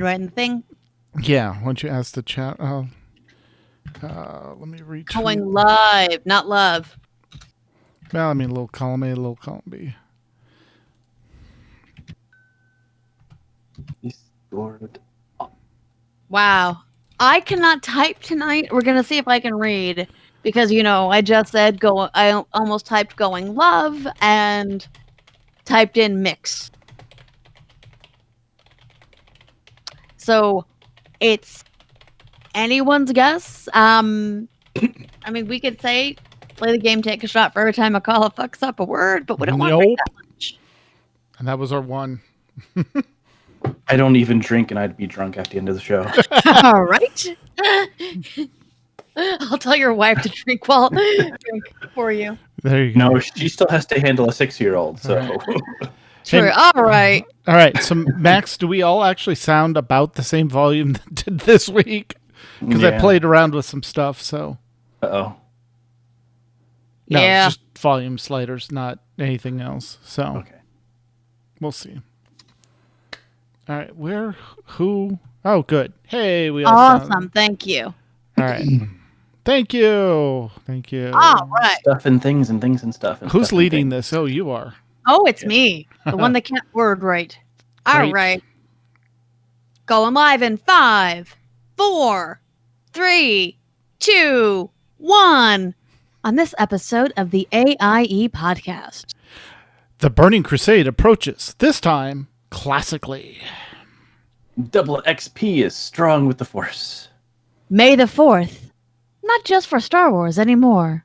right in the thing. Yeah, why don't you ask the chat? Let me read. Going live, not love. Well, I mean, a little column A, a little column B. Wow. I cannot type tonight. We're going to see if I can read. Because, I just said I almost typed going love and typed in mix. So it's anyone's guess. I mean, we could say play the game, take a shot for every time a caller fucks up a word, but we don't want to drink that much. And that was our one. I don't even drink, and I'd be drunk at the end of the show. All right. I'll tell your wife to drink for you. There you go. No, she still has to handle a 6-year-old. So. Right. True. All right. All right. So, Max, do we all actually sound about the same volume that did this week? Because I played around with some stuff. So. Uh-oh. No, just volume sliders, not anything else. So. Okay. We'll see. All right. Who? Oh, good. Hey, we all awesome. Thank you. All right. Thank you. All right. Stuff and things and things and stuff. And who's stuff leading this? Oh, you are. Oh, it's me. The one that can't word right. All right. Going live in 5, 4, 3, 2, 1. On this episode of the AIE Podcast. The Burning Crusade approaches, this time classically. Double XP is strong with the Force. May the 4th. Not just for Star Wars anymore.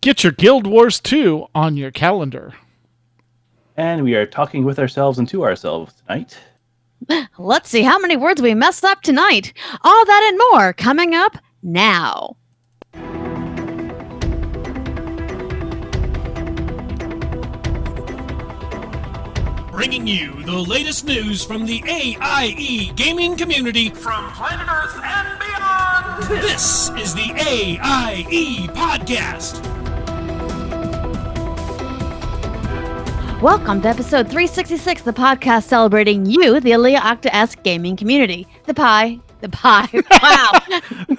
Get your Guild Wars 2 on your calendar. And we are talking with ourselves and to ourselves tonight. Let's see how many words we messed up tonight. All that and more coming up now. Bringing you the latest news from the AIE gaming community from planet Earth and beyond. This is the AIE Podcast. Welcome to episode 366, the podcast celebrating you, the Aaliyah Octa-esque gaming community. The pie. Wow.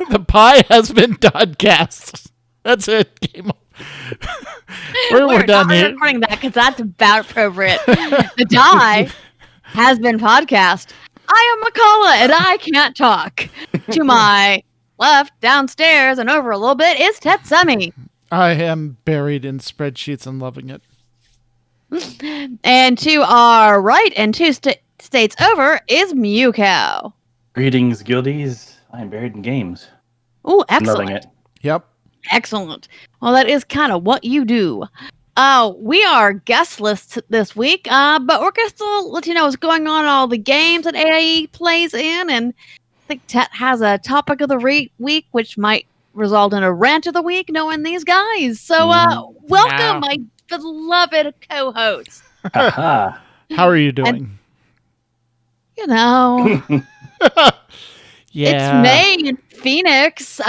The pie has been podcast. That's it. Game over. We're done here. We're recording that because that's about appropriate. The die has been podcast. I am McCullough and I can't talk. To my left, downstairs, and over a little bit is Tetsumi. I am buried in spreadsheets and loving it. And to our right and 2 states over is Mew Cow. Greetings, guildies. I am buried in games. Oh, excellent. I'm loving it. Yep. Excellent. Well, that is kind of what you do. We are guestless this week, but we're going to still let you know what's going on in all the games that AIE plays in. And I think Tet has a topic of the week, which might result in a rant of the week, knowing these guys. So, welcome, my beloved co-host. Haha. How are you doing? And, yeah. It's May in Phoenix.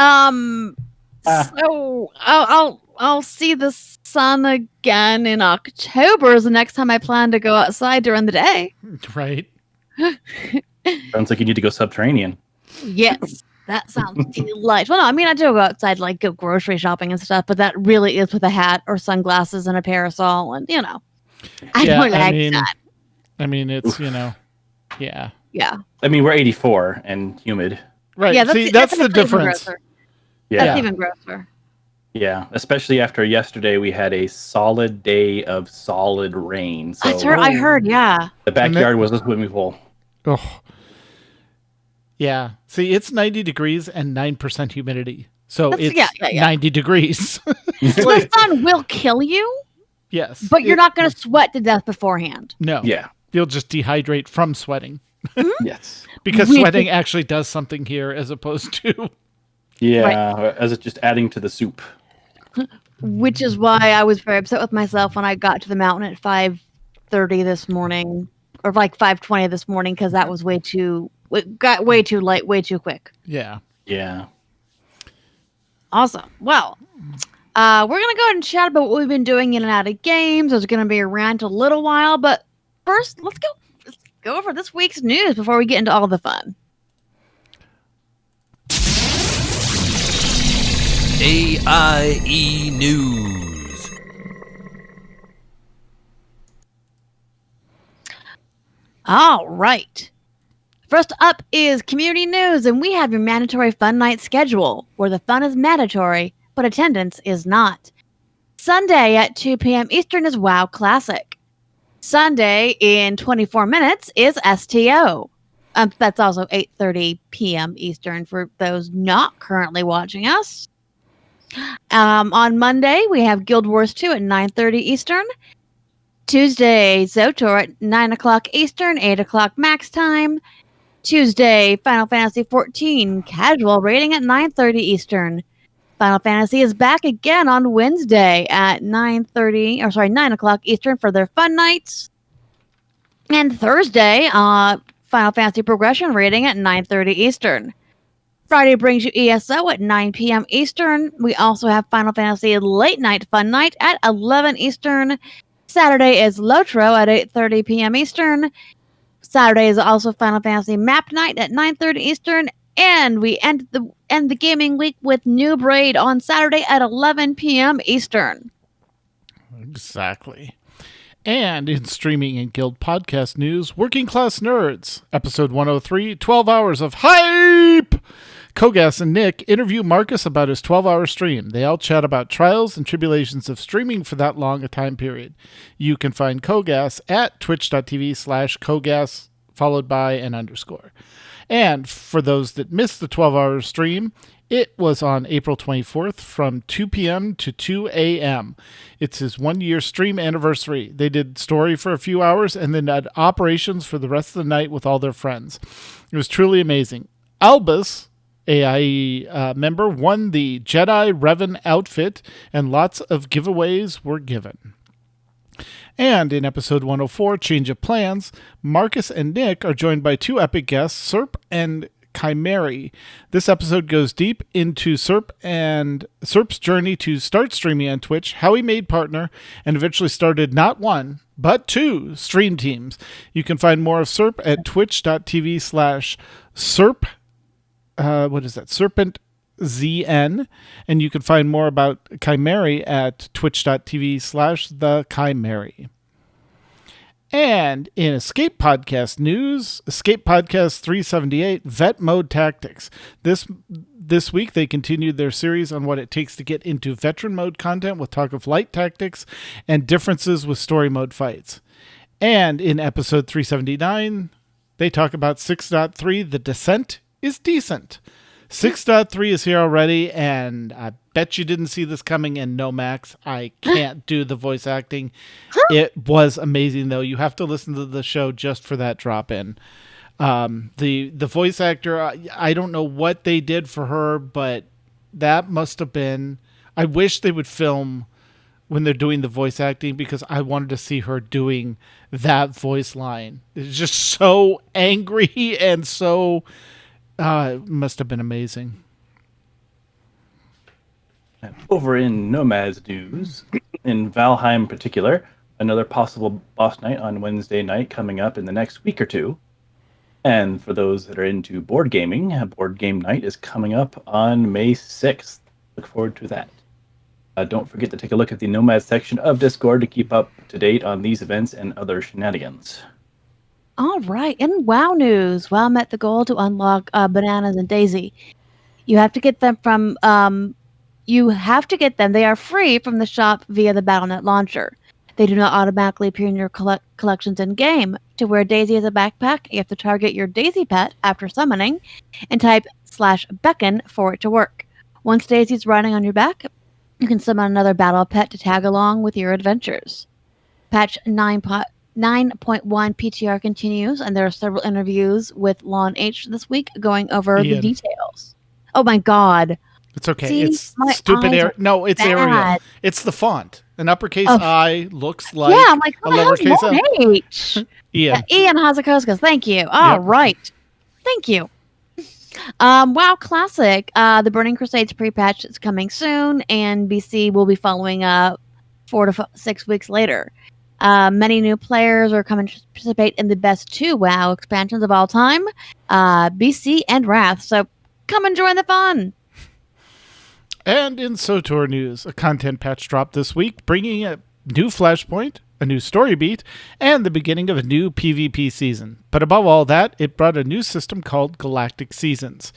So I'll see the sun again in October is the next time I plan to go outside during the day. Right. Sounds like you need to go subterranean. Yes, that sounds delightful. No, I mean I do go outside, like go grocery shopping and stuff, but that really is with a hat or sunglasses and a parasol, and I don't like that. I mean, it's yeah. Yeah. I mean, we're 84 and humid. Right. Yeah, that's the difference. Yeah. That's even grosser. Yeah, especially after yesterday, we had a solid day of solid rain. So I heard, yeah. The backyard was a swimming pool. Oh. Yeah. See, it's 90 degrees and 9% humidity. So it's 90 degrees. The sun will kill you. Yes. But you're not going to sweat to death beforehand. No. Yeah. You'll just dehydrate from sweating. Mm-hmm. Yes. Because sweating actually does something here as opposed to... Yeah, as it's just adding to the soup. Which is why I was very upset with myself when I got to the mountain at 5:30 this morning, or like 5:20 this morning, because that was got way too late, way too quick. Yeah. Yeah. Awesome. Well, we're going to go ahead and chat about what we've been doing in and out of games. There's going to be a rant a little while, but first, let's go over this week's news before we get into all the fun. AIE News. All right. First up is community news, and we have your mandatory fun night schedule, where the fun is mandatory, but attendance is not. Sunday at 2 p.m. Eastern is WoW Classic. Sunday in 24 minutes is STO. That's also 8:30 p.m. Eastern for those not currently watching us. On Monday, we have Guild Wars 2 at 9:30 Eastern. Tuesday, Zotor at 9 o'clock Eastern, 8 o'clock max time. Tuesday, Final Fantasy XIV casual rating at 9:30 Eastern. Final Fantasy is back again on Wednesday at 9 o'clock Eastern for their fun nights. And Thursday, Final Fantasy Progression rating at 9:30 Eastern. Friday brings you ESO at 9 p.m. Eastern. We also have Final Fantasy Late Night Fun Night at 11 Eastern. Saturday is Lotro at 8:30 p.m. Eastern. Saturday is also Final Fantasy Map Night at 9:30 Eastern. And we end the gaming week with New Braid on Saturday at 11 p.m. Eastern. Exactly. And in streaming and guild podcast news, Working Class Nerds, episode 103, 12 hours of hype! Kogas and Nick interview Marcus about his 12-hour stream. They all chat about trials and tribulations of streaming for that long a time period. You can find Kogas at twitch.tv/Kogas, followed by an underscore. And for those that missed the 12-hour stream, it was on April 24th from 2 p.m. to 2 a.m. It's his 1-year stream anniversary. They did story for a few hours and then had operations for the rest of the night with all their friends. It was truly amazing. Albus, AIE member, won the Jedi Revan outfit, and lots of giveaways were given. And in episode 104, Change of Plans, Marcus and Nick are joined by two epic guests, Serp and Chimeri. This episode goes deep into Serp's journey to start streaming on Twitch, how he made partner, and eventually started not one, but two stream teams. You can find more of Serp at twitch.tv/Serp. Serpent ZN, and you can find more about Chimeri at twitch.tv/the Chimeri. And in Escape Podcast news, Escape Podcast 378, Vet Mode Tactics. This week they continued their series on what it takes to get into veteran mode content with talk of light tactics and differences with story mode fights. And in episode 379, they talk about 6.3, The Descent is decent. 6.3 is here already, and I bet you didn't see this coming. And no, Max, I can't do the voice acting. It was amazing, though. You have to listen to the show just for that drop in. The voice actor, I don't know what they did for her, but that must have been. I wish they would film when they're doing the voice acting, because I wanted to see her doing that voice line. It's just so angry and so. It must have been amazing. Over in Nomad's news, in Valheim in particular, another possible boss night on Wednesday night coming up in the next week or two. And for those that are into board gaming, a board game night is coming up on May 6th. Look forward to that. Don't forget to take a look at the Nomad section of Discord to keep up to date on these events and other shenanigans. All right. In WoW news, WoW met the goal to unlock Bananas and Daisy. You have to get them from. They are free from the shop via the Battle.net launcher. They do not automatically appear in your collections in game. To wear Daisy as a backpack, you have to target your Daisy pet after summoning, and type /beckon for it to work. Once Daisy's riding on your back, you can summon another battle pet to tag along with your adventures. Patch 9.1 PTR continues, and there are several interviews with Lon H this week going over the details. Oh my god. It's okay. See, it's stupid. No, it's bad. Arial. It's the font. An uppercase I looks like I'm like, a lowercase Lon H? Ian. Ian Hazakoskas. Thank you. All right. Thank you. WoW Classic. The Burning Crusades pre-patch is coming soon, and BC will be following up 4 to 6 weeks later. Many new players are coming to participate in the best 2 WoW expansions of all time, BC and Wrath. So come and join the fun. And in SOTOR news, a content patch dropped this week, bringing a new Flashpoint, a new story beat, and the beginning of a new PvP season. But above all that, it brought a new system called Galactic Seasons.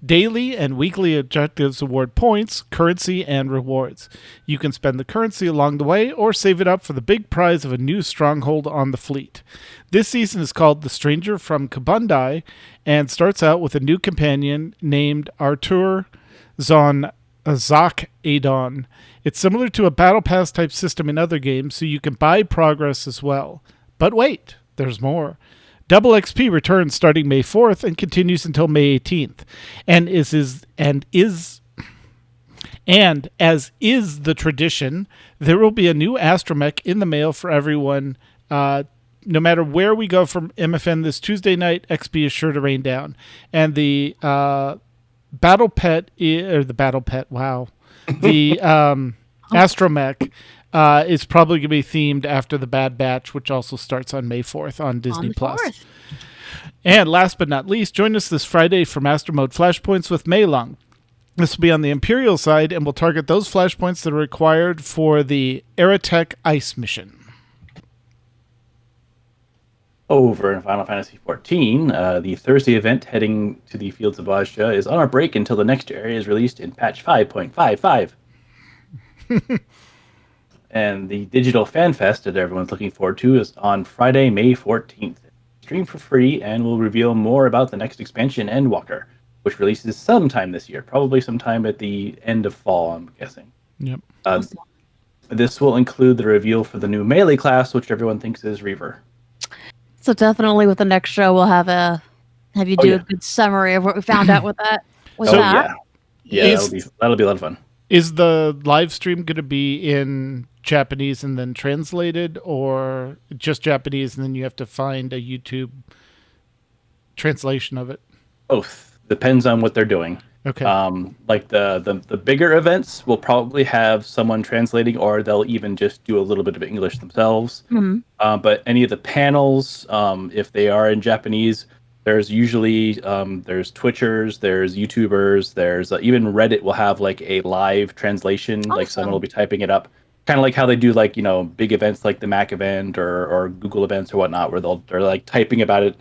Daily and weekly objectives award points, currency, and rewards. You can spend the currency along the way or save it up for the big prize of a new stronghold on the fleet. This season is called The Stranger from Kabundai and starts out with a new companion named Artur Zak Adon. It's similar to a Battle Pass type system in other games, so you can buy progress as well. But wait, there's more. Double XP returns starting May 4th and continues until May 18th. And as is the tradition, there will be a new astromech in the mail for everyone. No matter where we go from MFN this Tuesday night, XP is sure to rain down. And the Battle Pet, wow. The astromech is probably going to be themed after the Bad Batch, which also starts on May 4th on Disney+. And last but not least, join us this Friday for Master Mode Flashpoints with Meilong. This will be on the Imperial side, and we'll target those flashpoints that are required for the Eratech Ice mission. Over in Final Fantasy XIV, the Thursday event heading to the Fields of Bajra is on a break until the next area is released in patch 5.55. And the Digital Fan Fest that everyone's looking forward to is on Friday, May 14th. Stream for free, and we'll reveal more about the next expansion, Endwalker, which releases sometime this year, probably sometime at the end of fall, I'm guessing. Yep. This will include the reveal for the new melee class, which everyone thinks is Reaver. So definitely with the next show, we'll have a good summary of what we found out with that. Yeah, that'll be a lot of fun. Is the live stream going to be in Japanese and then translated, or just Japanese and then you have to find a YouTube translation of it? Both. Depends on what they're doing. Okay. Like the bigger events will probably have someone translating, or they'll even just do a little bit of English themselves. Mm-hmm. But any of the panels, if they are in Japanese, there's usually there's Twitchers, there's YouTubers, there's even Reddit will have like a live translation. Awesome. Like someone will be typing it up, kind of like how they do like big events like the Mac event or Google events or whatnot, where they're like typing about it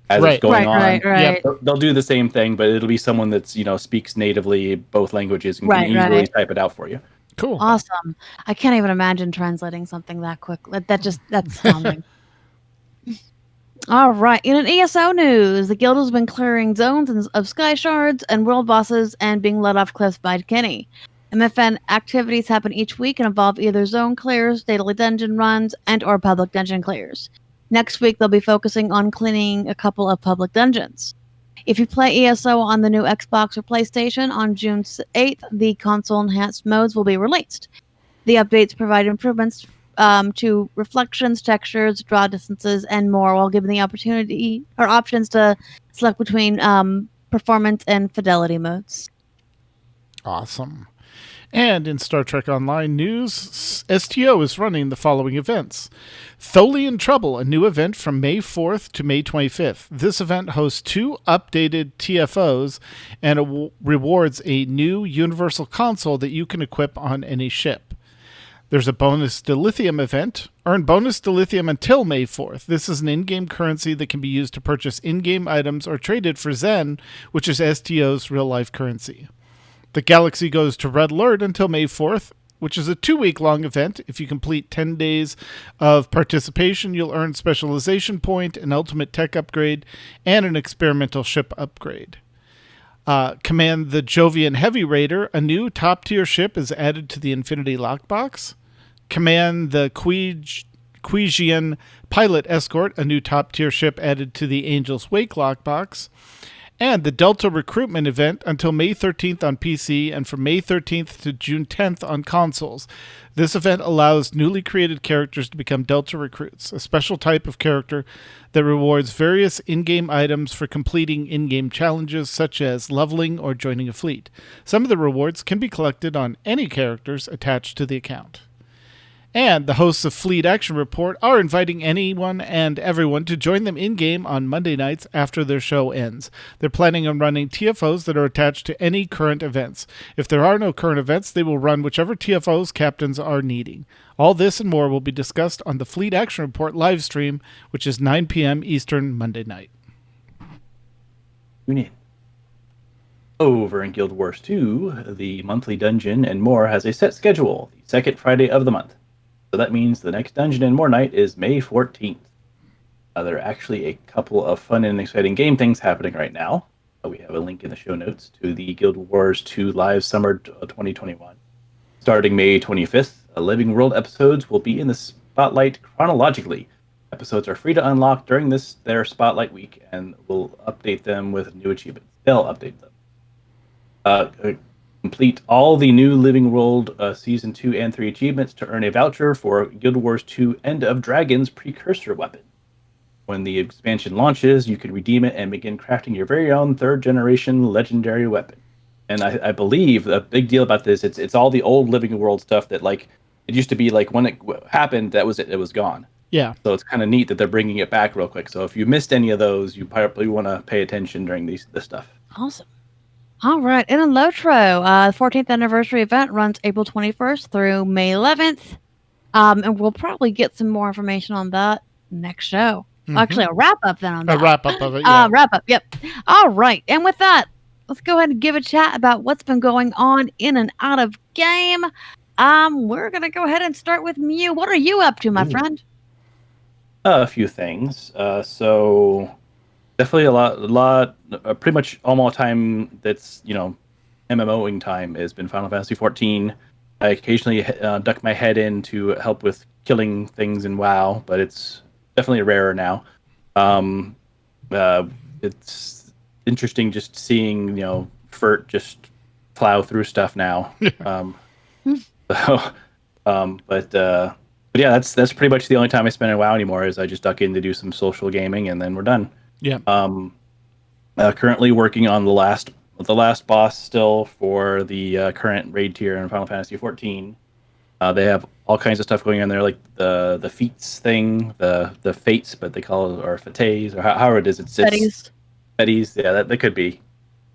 as it's going on. Right. Yep. They'll do the same thing, but it'll be someone that's speaks natively both languages and can easily type it out for you. Cool. Awesome. I can't even imagine translating something that quick. That's astounding. All right. In an ESO news, the guild has been clearing zones of sky shards and world bosses and being let off cliffs by Kenny. MFN activities happen each week and involve either zone clears, daily dungeon runs, and or public dungeon clears. Next week, they'll be focusing on cleaning a couple of public dungeons. If you play ESO on the new Xbox or PlayStation on June 8th, the console-enhanced modes will be released. The updates provide improvements to reflections, textures, draw distances, and more, while giving the options to select between performance and fidelity modes. Awesome. And in Star Trek Online news, STO is running the following events. Tholian Trouble, a new event from May 4th to May 25th. This event hosts 2 updated TFOs and rewards a new universal console that you can equip on any ship. There's a bonus dilithium event. Earn bonus dilithium until May 4th. This is an in-game currency that can be used to purchase in-game items or traded for Zen, which is STO's real-life currency. The Galaxy goes to Red Alert until May 4th, which is a 2-week-long event. If you complete 10 days of participation, you'll earn Specialization Point, an Ultimate Tech upgrade, and an Experimental Ship upgrade. Command the Jovian Heavy Raider. A new top-tier ship is added to the Infinity Lockbox. Command the Quejian Pilot Escort. A new top-tier ship added to the Angel's Wake Lockbox. And the Delta Recruitment event until May 13th on PC and from May 13th to June 10th on consoles. This event allows newly created characters to become Delta Recruits, a special type of character that rewards various in-game items for completing in-game challenges such as leveling or joining a fleet. Some of the rewards can be collected on any characters attached to the account. And the hosts of Fleet Action Report are inviting anyone and everyone to join them in-game on Monday nights after their show ends. They're planning on running TFOs that are attached to any current events. If there are no current events, they will run whichever TFOs captains are needing. All this and more will be discussed on the Fleet Action Report live stream, which is 9 p.m. Eastern Monday night. Tune in. Over in Guild Wars 2, the monthly dungeon and more has a set schedule, the second Friday of the month. So that means the next Dungeon and More night is May 14th. There are actually a couple of fun and exciting game things happening right now. We have a link in the show notes to the Guild Wars 2 Live Summer 2021. Starting May 25th, Living World episodes will be in the spotlight chronologically. Episodes are free to unlock during their spotlight week, and we'll update them with new achievements. They'll update them. Complete all the new Living World Season 2 and 3 achievements to earn a voucher for Guild Wars 2 End of Dragons precursor weapon. When the expansion launches, you can redeem it and begin crafting your very own 3rd generation legendary weapon. And I believe a big deal about this, it's all the old Living World stuff that, like, it used to be like when it happened, that was it. It was gone. Yeah. So it's kind of neat that they're bringing it back real quick. So if you missed any of those, you probably want to pay attention during this stuff. Awesome. All right. And in Lotro, the 14th anniversary event runs April 21st through May 11th. And we'll probably get some more information on that next show. Mm-hmm. Actually, a wrap-up then on that. A wrap-up of it, yeah. Wrap-up, yep. All right. And with that, let's go ahead and give a chat about what's been going on in and out of game. We're going to go ahead and start with Mew. What are you up to, my friend? A few things. So definitely a lot. Pretty much all my time that's MMOing time has been Final Fantasy 14. I occasionally duck my head in to help with killing things in WoW, but it's definitely rarer now. It's interesting just seeing Furt just plow through stuff now. But yeah, that's pretty much the only time I spend in WoW anymore. Is I just duck in to do some social gaming and then we're done. Yeah. Currently working on the last boss still for the current raid tier in Final Fantasy 14. They have all kinds of stuff going on there, like the feats thing, the fates, but they call it, or fates, or however it is. It's fetes. Yeah, that could be.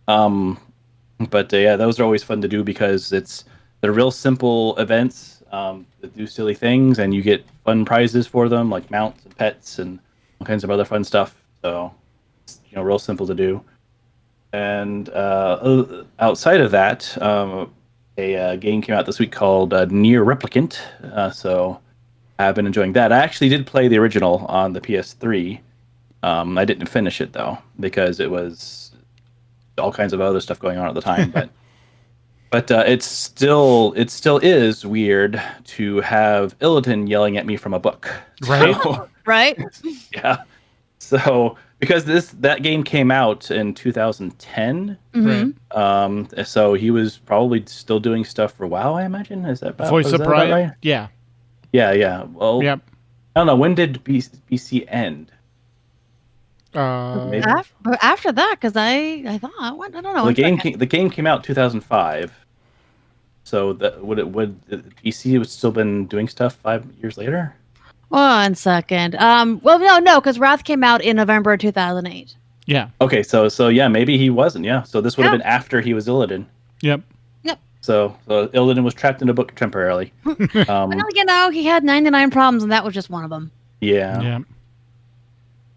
But yeah, those are always fun to do because they're real simple events that do silly things, and you get fun prizes for them, like mounts and pets and all kinds of other fun stuff. So it's real simple to do. And outside of that, a game came out this week called Nier Replicant. So I've been enjoying that. I actually did play the original on the PS3. I didn't finish it though because it was all kinds of other stuff going on at the time. But it still is weird to have Illidan yelling at me from a book. Right. So, Right. Yeah. So because that game came out in 2010. Mm-hmm. So he was probably still doing stuff for WoW, I imagine. Is that about, Voice of Brian? right? Yeah. Yeah. Well, Yep. I don't know. When did BC end? Maybe. After that, because I thought, I don't know. The game came out 2005. So would BC have still been doing stuff 5 years later? 1 second. Well, no, because Wrath came out in November of 2008. Yeah. Okay, so yeah, maybe he wasn't. Yeah, so this would have been after he was Illidan. Yep. So Illidan was trapped in a book temporarily. Well, he had 99 problems, and that was just one of them. Yeah. Yeah.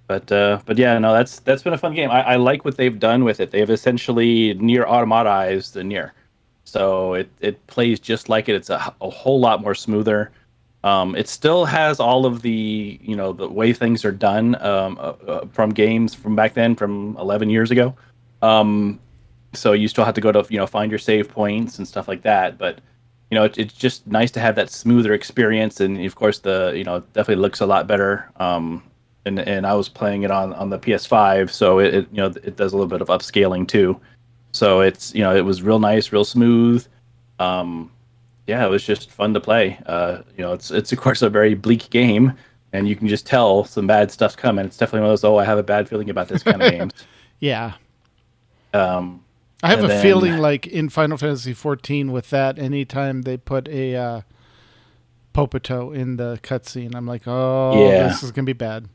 But yeah, no, that's been a fun game. I like what they've done with it. They've essentially Nier automatized the Nier, so it plays just like it. It's a whole lot more smoother. It still has all of the the way things are done from games from back then, from 11 years ago. So you still have to go to find your save points and stuff like that. But it's just nice to have that smoother experience, and of course it definitely looks a lot better. And I was playing it on the PS5, so it does a little bit of upscaling too. So it's it was real nice, real smooth. Yeah, it was just fun to play. It's of course a very bleak game, and you can just tell some bad stuff's coming. It's definitely one of those, I have a bad feeling about this kind of games. Yeah. I have a feeling like in Final Fantasy 14 with that, anytime they put a Popoto in the cutscene. I'm like, oh, Yeah. this is gonna be bad.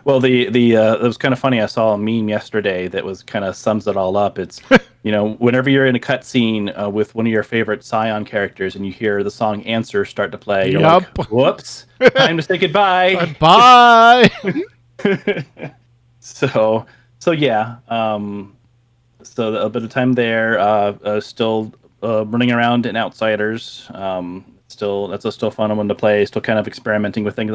Well, it was kind of funny. I saw a meme yesterday that was kind of sums it all up. It's, whenever you're in a cutscene with one of your favorite Scion characters and you hear the song Answer start to play, you're like, whoops, time to say goodbye. Bye. So yeah. So a bit of time there. Still running around in Outsiders. That's still fun one to play. Still kind of experimenting with things.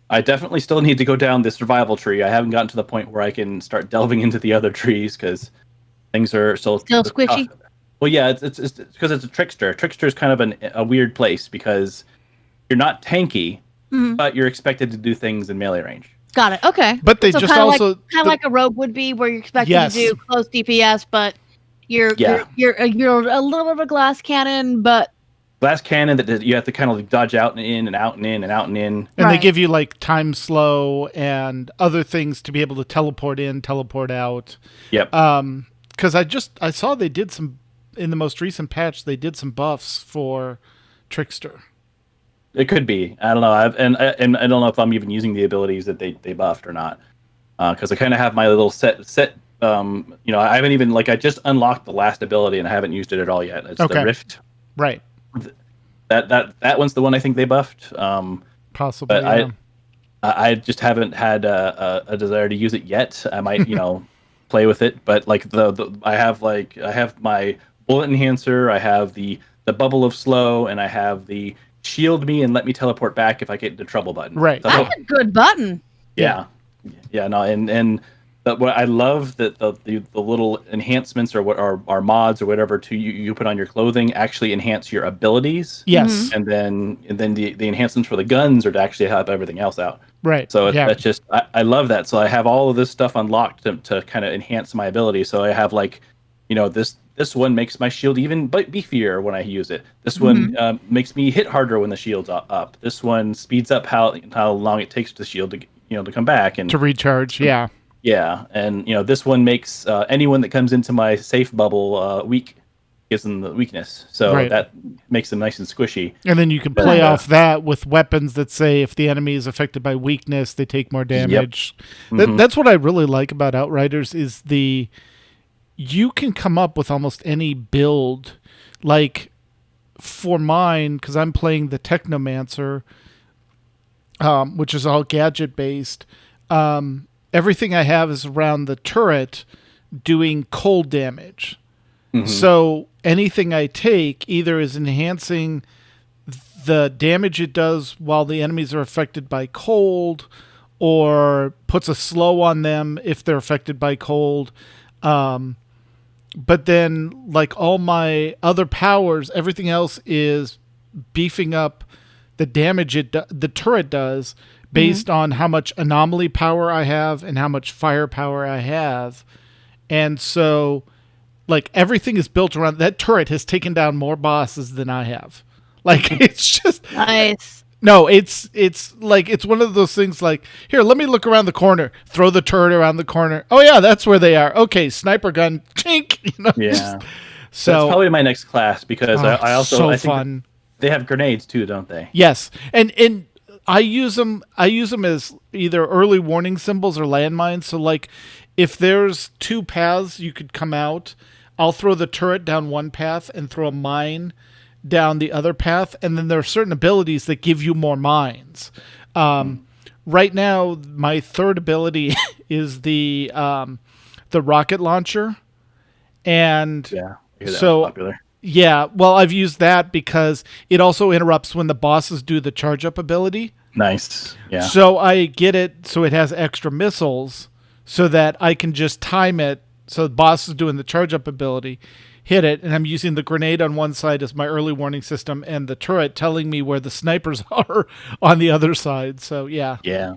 I definitely still need to go down the survival tree. I haven't gotten to the point where I can start delving into the other trees because things are still squishy. Tough. Well, yeah, it's because it's a trickster. Trickster is kind of a weird place because you're not tanky, but you're expected to do things in melee range. Got it. Okay. But they just also kind of like a rogue would be, where you're expected to do close DPS, but you're a little bit of a glass cannon, but. Glass cannon that you have to kind of dodge out and in and out and in and out and in. And they give you like time slow and other things to be able to teleport in, teleport out. Yep. Because I saw they did some in the most recent patch. They did some buffs for Trickster. It could be. I don't know. I don't know if I'm even using the abilities that they buffed or not. Because I kind of have my little set. I haven't even I just unlocked the last ability and I haven't used it at all yet. It's the Rift. Right. That one's the one I think they buffed. Possibly. But yeah. I just haven't had a desire to use it yet. I might play with it, but I have my bullet enhancer. I have the bubble of slow, and I have the shield me and let me teleport back if I get into trouble button. Right. So that's a good button. Yeah. No, and what I love that the little enhancements or what are mods or whatever to you put on your clothing actually enhance your abilities. Yes. And then the enhancements for the guns are to actually help everything else out. Right. So that's just I love that. So I have all of this stuff unlocked to kind of enhance my ability. So I have this one makes my shield even beefier when I use it. This one makes me hit harder when the shield's up. This one speeds up how long it takes for the shield to come back and to recharge. Yeah. Yeah, and this one makes anyone that comes into my safe bubble weak, gives them the weakness. So that makes them nice and squishy. And then you can play off that with weapons that say if the enemy is affected by weakness, they take more damage. Yep. That's what I really like about Outriders is you can come up with almost any build. Like for mine, because I'm playing the Technomancer, which is all gadget based. Everything I have is around the turret doing cold damage. So anything I take either is enhancing the damage it does while the enemies are affected by cold or puts a slow on them if they're affected by cold. But then all my other powers, everything else is beefing up the damage the turret does based on how much anomaly power I have and how much firepower I have. And so, everything is built around... That turret has taken down more bosses than I have. It's just... Nice. No, it's one of those things here, let me look around the corner. Throw the turret around the corner. Oh, yeah, that's where they are. Okay, sniper gun. Chink! Yeah. So that's probably my next class because I think fun. They have grenades too, don't they? Yes. And I use them as either early warning symbols or landmines. So if there's two paths you could come out, I'll throw the turret down one path and throw a mine down the other path. And then there are certain abilities that give you more mines. Right now, my third ability is the rocket launcher. And so popular. Yeah, well, I've used that because it also interrupts when the bosses do the charge-up ability. Nice, yeah. So I get it so it has extra missiles so that I can just time it so the boss is doing the charge-up ability, hit it, and I'm using the grenade on one side as my early warning system and the turret telling me where the snipers are on the other side. So, yeah. Yeah.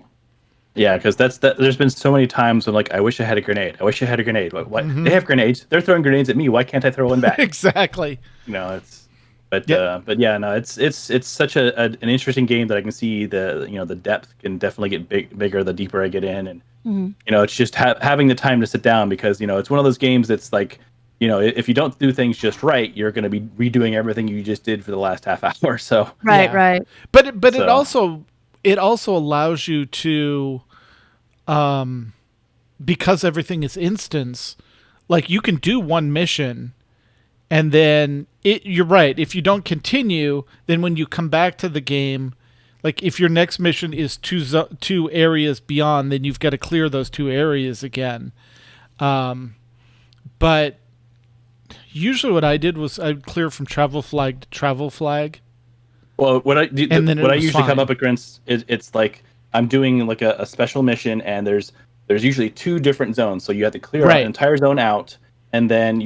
Yeah, because there's been so many times when I wish I had a grenade. I wish I had a grenade. What? They have grenades. They're throwing grenades at me. Why can't I throw one back? Exactly. It's such an interesting game that I can see the depth can definitely get bigger the deeper I get in, and it's just having the time to sit down because it's one of those games that's if you don't do things just right, you're going to be redoing everything you just did for the last half hour. So Right. But So- it also allows you to, because everything is instance, like you can do one mission, and then you're right. If you don't continue, then when you come back to the game, like if your next mission is two areas beyond, then you've got to clear those 2 areas again. But usually what I did was I'd clear from travel flag to travel flag. Well, what I usually fine. come up against is it's like I'm doing like a special mission, and there's usually 2 different zones, so you have to clear Right. an entire zone out, and then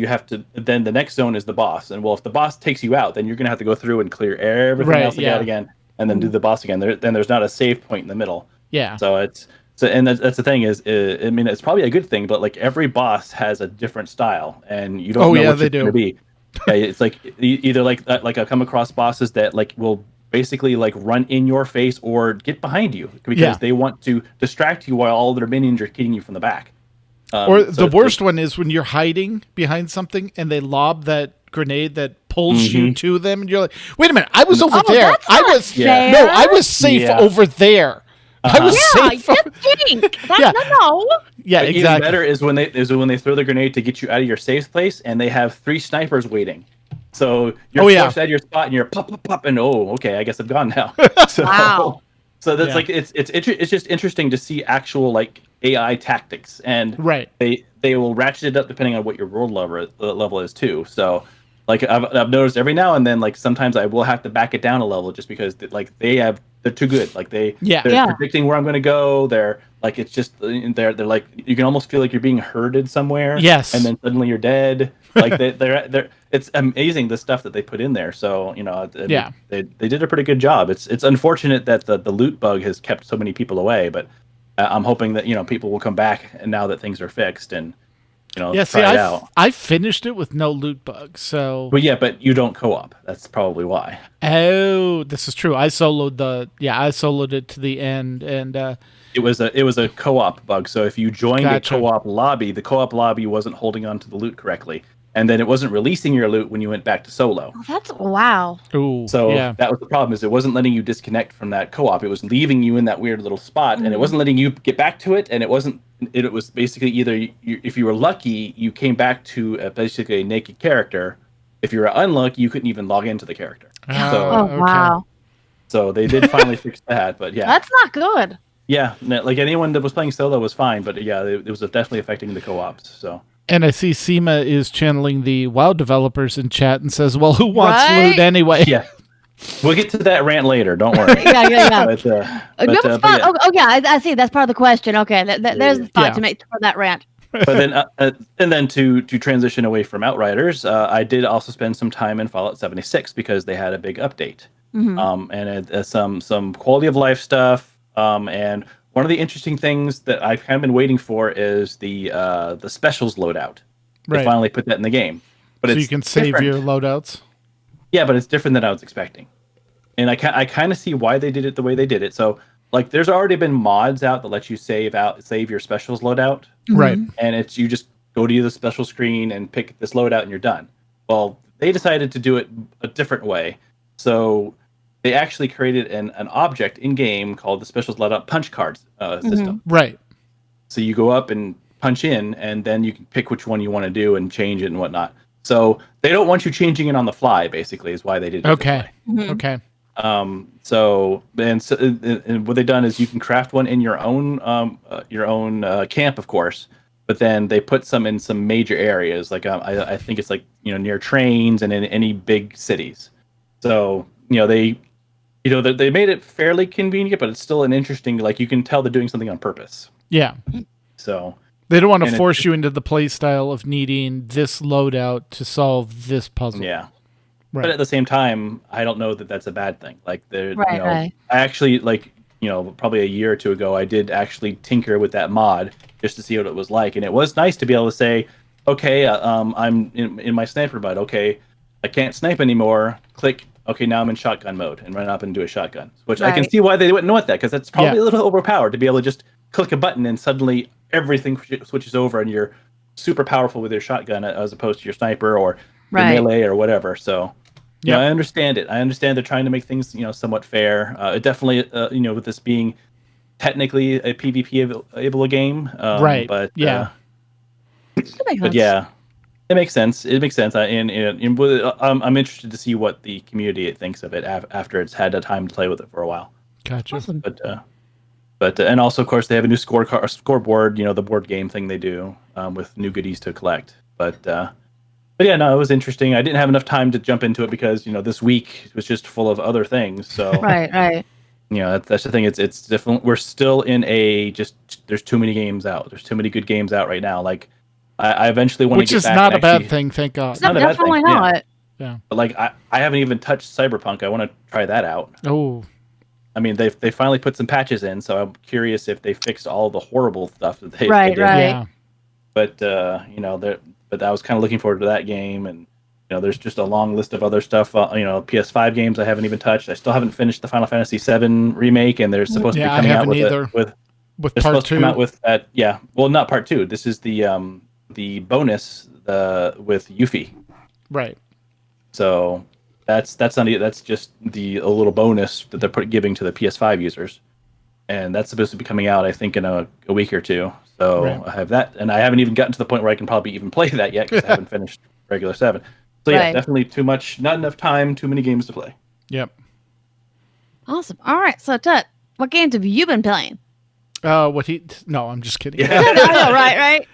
then the next zone is the boss. And well, if the boss takes you out, then you're gonna have to go through and clear everything else again, and then do the boss again. Then there's not a save point in the middle. Yeah. And that's the thing is, I mean, it's probably a good thing, but like every boss has a different style, and you don't know what it's going to be. Yeah, it's like either like I come across bosses that like will basically like run in your face or get behind you because they want to distract you while all their minions are hitting you from the back. Or the worst one is when you're hiding behind something and they lob that grenade that pulls you to them, and you're like, "Wait a minute, I was over there. That's not fair. No, I was safe over there. I was safe." No. Yeah, But exactly. Even better is when they throw the grenade to get you out of your safe place, and they have 3 snipers waiting. So you're forced out of your spot, and you're pop, pop, pop, and okay, I guess I'm gone now. Wow. So that's like it's just interesting to see actual like AI tactics, and they will ratchet it up depending on what your world level is too. So like I've noticed every now and then, like sometimes I will have to back it down a level just because they're too good. Like they're predicting where I'm going to go. They're like it's just they're like you can almost feel like you're being herded somewhere. Yes, and then suddenly you're dead. Like they're it's amazing the stuff that they put in there. So they did a pretty good job. It's unfortunate that the loot bug has kept so many people away, but I'm hoping that people will come back and now that things are fixed and try it out. I finished it with no loot bugs. So but you don't co-op. That's probably why. Oh, this is true. I soloed it to the end, and it was a co-op bug. So if you joined a co-op lobby, the co-op lobby wasn't holding on to the loot correctly, and then it wasn't releasing your loot when you went back to solo. Oh, that's wow. Ooh, so that was the problem, is it wasn't letting you disconnect from that co-op. It was leaving you in that weird little spot, and it wasn't letting you get back to it. And it was basically either if you were lucky, you came back to basically a naked character. If you were unlucky, you couldn't even log into the character. Wow. So they did finally fix that, but that's not good. Yeah, like anyone that was playing solo was fine, but it was definitely affecting the co-ops. So. And I see Seema is channeling the WoW developers in chat and says, "Well, who wants loot anyway?" Yeah, we'll get to that rant later. Don't worry. Yeah. But, I see. That's part of the question. Okay, there's the spot to make for that rant. But then, and then to transition away from Outriders, I did also spend some time in Fallout 76 because they had a big update, and some quality of life stuff, and one of the interesting things that I've kind of been waiting for is the specials loadout. They finally put that in the game, but so you can save your loadouts. Yeah, but it's different than I was expecting, and I kind of see why they did it the way they did it. So, like, there's already been mods out that let you save your specials loadout, right? And you just go to the special screen and pick this loadout, and you're done. Well, they decided to do it a different way, so they actually created an object in game called the specials loadout punch cards system. Right. So you go up and punch in, and then you can pick which one you want to do and change it and whatnot. So they don't want you changing it on the fly. Basically, is why they did it. Okay. This way. Okay. So what they've done is you can craft one in your own camp, of course. But then they put some in some major areas, like I think it's like near trains and in any big cities. So they made it fairly convenient, but it's still an interesting, like, you can tell they're doing something on purpose. Yeah. So they don't want to force you into the play style of needing this loadout to solve this puzzle. Yeah. Right. But at the same time, I don't know that that's a bad thing. Like, Right. I actually, like, probably a year or two ago, I did actually tinker with that mod just to see what it was like. And it was nice to be able to say, okay, I'm in my sniper mode. Okay, I can't snipe anymore. Click. Okay, now I'm in shotgun mode and run up and do a shotgun, which I can see why they wouldn't want that, because that's probably a little overpowered to be able to just click a button and suddenly everything switches over and you're super powerful with your shotgun as opposed to your sniper or your Right. melee or whatever. So, you know, Yep. I understand it. I understand they're trying to make things, somewhat fair. It definitely, with this being technically a PvP able game, Right. Yeah. That makes but sense. yeah, it makes sense. It makes sense. I'm interested to see what the community thinks of it after it's had a time to play with it for a while. Gotcha. Awesome. But and also, of course, they have a new scoreboard. The board game thing they do with new goodies to collect. But yeah, no, it was interesting. I didn't have enough time to jump into it because this week was just full of other things. So Right. that's the thing. It's different. We're still in there's too many games out. There's too many good games out right now. Like I eventually want to Which get is back. not a bad actually, thing, thank God. It's not a bad definitely thing, yeah. not. Yeah. But like I haven't even touched Cyberpunk. I want to try that out. Oh, I mean, they finally put some patches in, so I'm curious if they fixed all the horrible stuff that they Right, did. right. yeah. But but I was kind of looking forward to that game, and there's just a long list of other stuff. PS5 games I haven't even touched. I still haven't finished the Final Fantasy VII remake, and they're supposed to be Yeah, I coming out haven't with either. with With they're part supposed to come 2. out with that. Yeah, well, not part 2. This is the bonus with Yuffie. Right. So that's just a little bonus that they're giving to the PS5 users, and that's supposed to be coming out, I think, in a week or two. So Right. I have that, and I haven't even gotten to the point where I can probably even play that yet because I haven't finished regular 7. So yeah, Right. definitely too much, not enough time, too many games to play. Yep. Awesome. All right. So, Tut, what games have you been playing? No, I'm just kidding. Yeah. I know, right.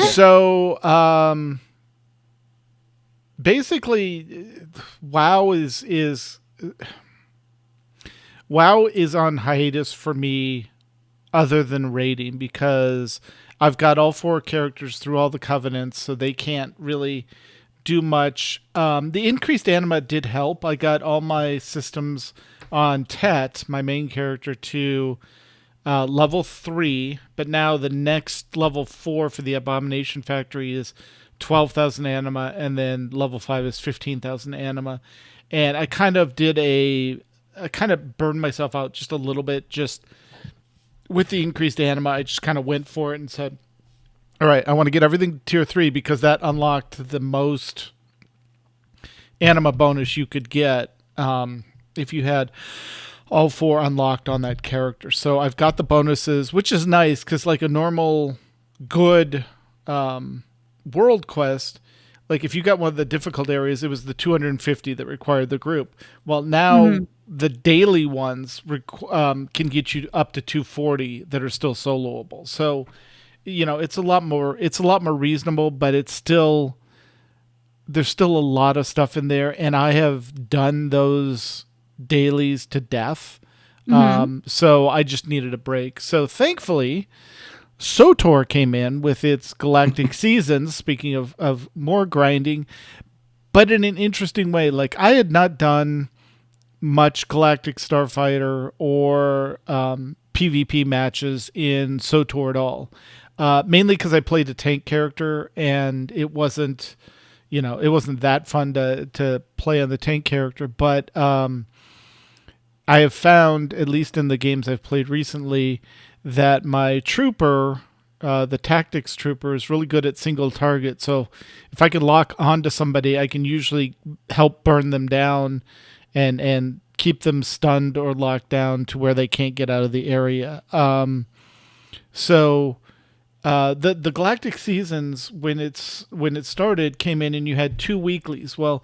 So, basically, WoW is on hiatus for me, other than raiding, because I've got all 4 characters through all the covenants, so they can't really do much. The increased anima did help. I got all my systems on Tet, my main character, to level 3, but now the next level 4 for the Abomination Factory is 12,000 anima, and then level 5 is 15,000 anima. And I kind of burned myself out just a little bit, just with the increased anima. I just kind of went for it and said, all right, I want to get everything tier 3 because that unlocked the most anima bonus you could get if you had all 4 unlocked on that character. So I've got the bonuses, which is nice because like a normal good world quest, like if you got one of the difficult areas, it was the 250 that required the group. Well, now the daily ones can get you up to 240 that are still soloable. So, it's a lot more reasonable, but there's still a lot of stuff in there, and I have done those dailies to death. So I just needed a break. So thankfully, SOTOR came in with its Galactic Seasons, speaking of more grinding, but in an interesting way. Like, I had not done much Galactic Starfighter or PvP matches in SOTOR at all. Mainly because I played a tank character, and it wasn't that fun to play on the tank character. But I have found, at least in the games I've played recently, that my trooper, the tactics trooper, is really good at single target. So if I can lock onto somebody, I can usually help burn them down and keep them stunned or locked down to where they can't get out of the area. So the Galactic Seasons, when it started, came in and you had 2 weeklies. Well,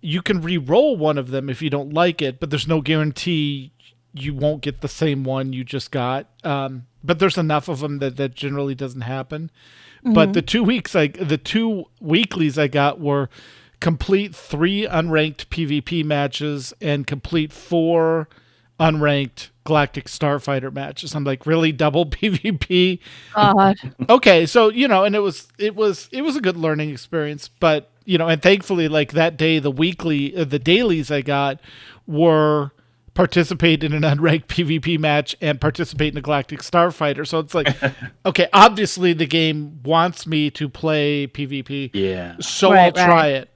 you can re-roll one of them if you don't like it, but there's no guarantee you won't get the same one you just got. But there's enough of them that generally doesn't happen. But the 2 weeklies I got were complete 3 unranked PvP matches and complete 4 unranked Galactic Starfighter matches. I'm like, really, double PvP? God. Okay, so and it was a good learning experience, but and thankfully, like that day, the dailies I got were participate in an unranked PvP match and participate in a Galactic Starfighter. So it's like, okay, obviously the game wants me to play PvP, Yeah. so Right, I'll try it.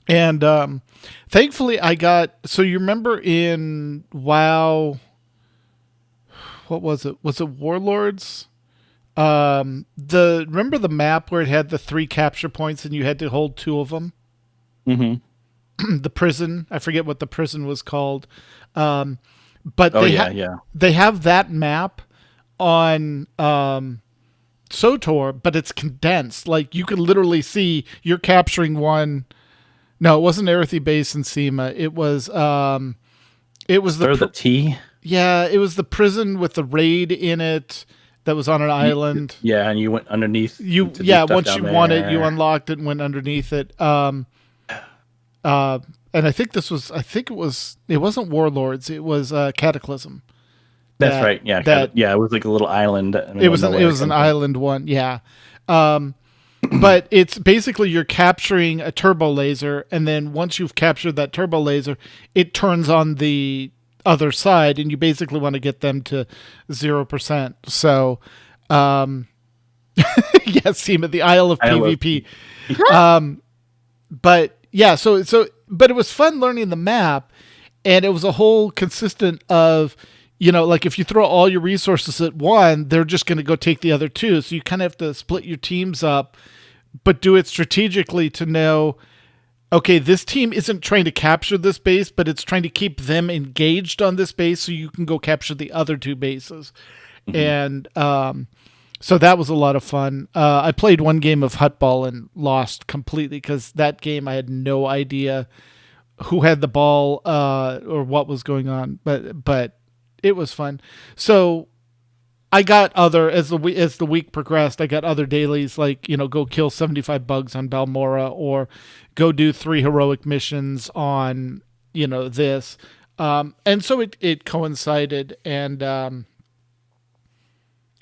And thankfully, I got. So you remember in WoW, what was it? Was it Warlords? Remember the map where it had the 3 capture points and you had to hold 2 of them? Mm-hmm. The prison. I forget what the prison was called. But they have that map on SOTOR, but it's condensed. Like you could literally see you're capturing one. No, it wasn't Erythi Base and SEMA. It was the T. Yeah, it was the prison with the raid in it that was on an island. Yeah, and you went underneath. Once you won it, you unlocked it and went underneath it. And I think it wasn't Warlords, it was Cataclysm. That's right. Yeah, it was like a little island. It was an island one. Yeah. But it's basically you're capturing a turbo laser, and then once you've captured that turbo laser, it turns on the other side, and you basically want to get them to 0%. So, SEMA, the Isle of PvP. But yeah, but it was fun learning the map, and it was a whole consistent of, like if you throw all your resources at one, they're just going to go take the other 2. So you kind of have to split your teams up, but do it strategically to know, okay, this team isn't trying to capture this base, but it's trying to keep them engaged on this base so you can go capture the other 2 bases. Mm-hmm. And so that was a lot of fun. I played one game of Hutball and lost completely because that game I had no idea who had the ball or what was going on, but it was fun. So I got as the week progressed, I got other dailies like, go kill 75 bugs on Balmora, or go do 3 heroic missions on, this. And so it coincided. And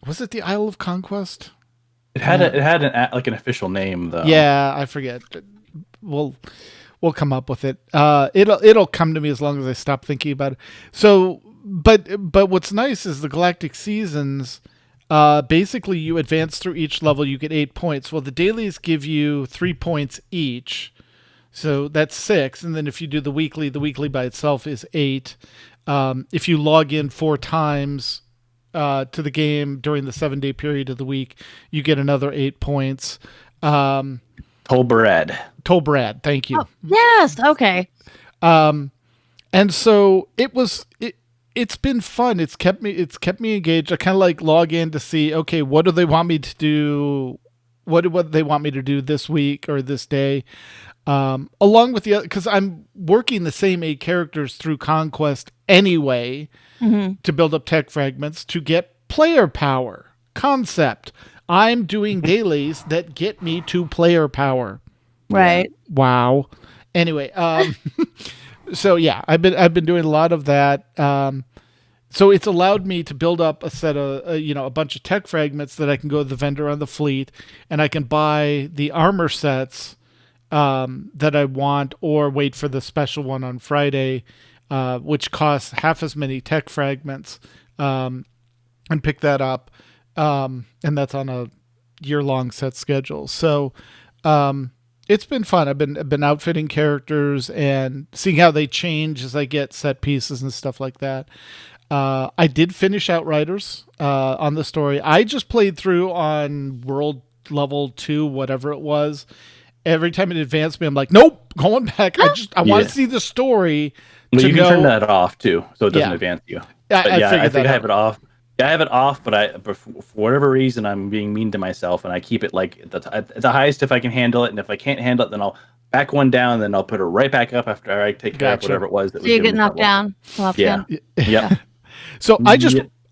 was it the Isle of Conquest? It had an official name though. Yeah, I forget. We'll come up with it. It'll come to me as long as I stop thinking about it. So, but what's nice is the Galactic Seasons. Basically, you advance through each level, you get 8 points. Well, the dailies give you 3 points each, so that's 6. And then if you do the weekly by itself is 8. If you log in 4 times to the game during the 7-day period of the week, you get another 8 points. Tolbarad, thank you. Oh, yes, okay. And so it's been fun. It's kept me engaged. I kind of like log in to see, okay, what do they want me to do? What do they want me to do this week or this day? Along with the other, because I'm working the same 8 characters through Conquest anyway, to build up tech fragments to get player power. Concept. I'm doing dailies that get me to player power. Right. Wow. Anyway, so yeah, I've been doing a lot of that. So it's allowed me to build up a set of a bunch of tech fragments that I can go to the vendor on the fleet, and I can buy the armor sets that I want, or wait for the special one on Friday, which costs half as many tech fragments, and pick that up. And that's on a year-long set schedule. So it's been fun. I've been outfitting characters and seeing how they change as I get set pieces and stuff like that. I did finish Outriders on the story. I just played through on world level 2, whatever it was. Every time it advanced me, I'm like, nope, going back. I want to see the story. Well, you can turn that off too, so it doesn't advance you. I think I have it off. Yeah, I have it off, but for whatever reason, I'm being mean to myself, and I keep it like at the highest if I can handle it, and if I can't handle it, then I'll back one down, then I'll put it right back up after I take care of whatever it was. So you get knocked down. Yeah. So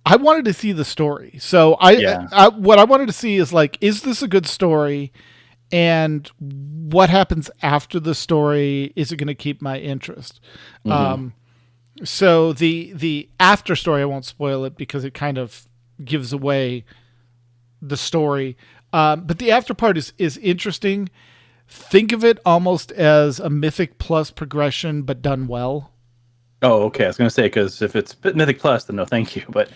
I wanted to see the story. So what I wanted to see is like, is this a good story? And what happens after the story? Is it going to keep my interest? Mm-hmm. So the after story, I won't spoil it because it kind of gives away the story. But the after part is interesting. Think of it almost as a Mythic Plus progression, but done well. Oh, okay. I was going to say, because if it's Mythic Plus, then no thank you. But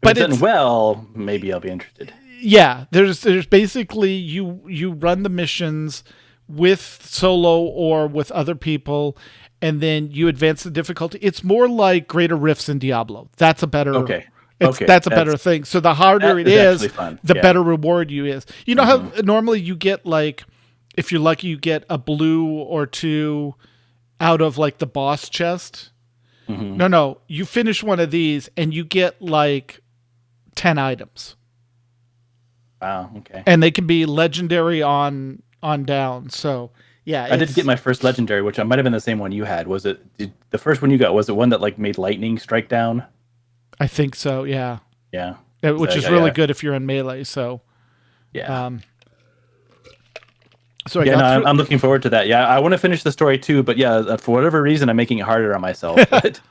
if it's done well, maybe I'll be interested. Yeah, there's basically you run the missions with solo or with other people, and then you advance the difficulty. It's more like Greater Rifts in Diablo. That's a better That's a better thing. So the harder it is, fun. the better reward you is. You know how normally you get like, if you're lucky, you get a blue or two out of like the boss chest. No, you finish one of these and you get like 10 items. Wow. Okay. And they can be legendary on down. So yeah, I did get my first legendary, which might have been the same one you had. Was it the first one you got? Was it one that like made lightning strike down? I think so. Yeah. Yeah. Which is really good if you're in melee. So yeah. So I'm looking forward to that. Yeah, I want to finish the story too, but yeah, for whatever reason, I'm making it harder on myself. But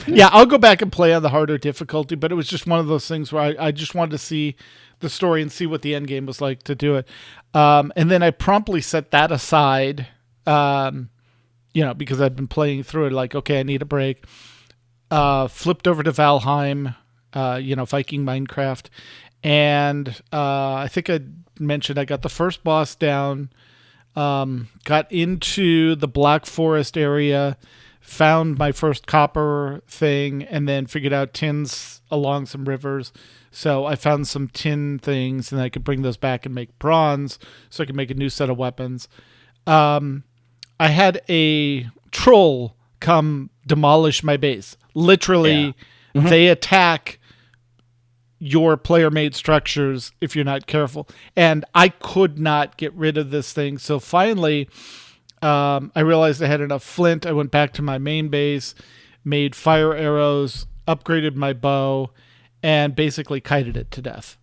yeah, I'll go back and play on the harder difficulty, but it was just one of those things where I just wanted to see the story and see what the end game was like to do it. And then I promptly set that aside, because I'd been playing through it like, okay, I need a break. Flipped over to Valheim, Viking Minecraft. And I think I mentioned I got the first boss down, got into the Black Forest area, found my first copper thing, and then figured out tins along some rivers. So I found some tin things, and I could bring those back and make bronze, so I could make a new set of weapons. I had a troll come demolish my base. Literally, they attack your player-made structures if you're not careful. And I could not get rid of this thing. So finally, I realized I had enough flint. I went back to my main base, made fire arrows, upgraded my bow, and basically kited it to death.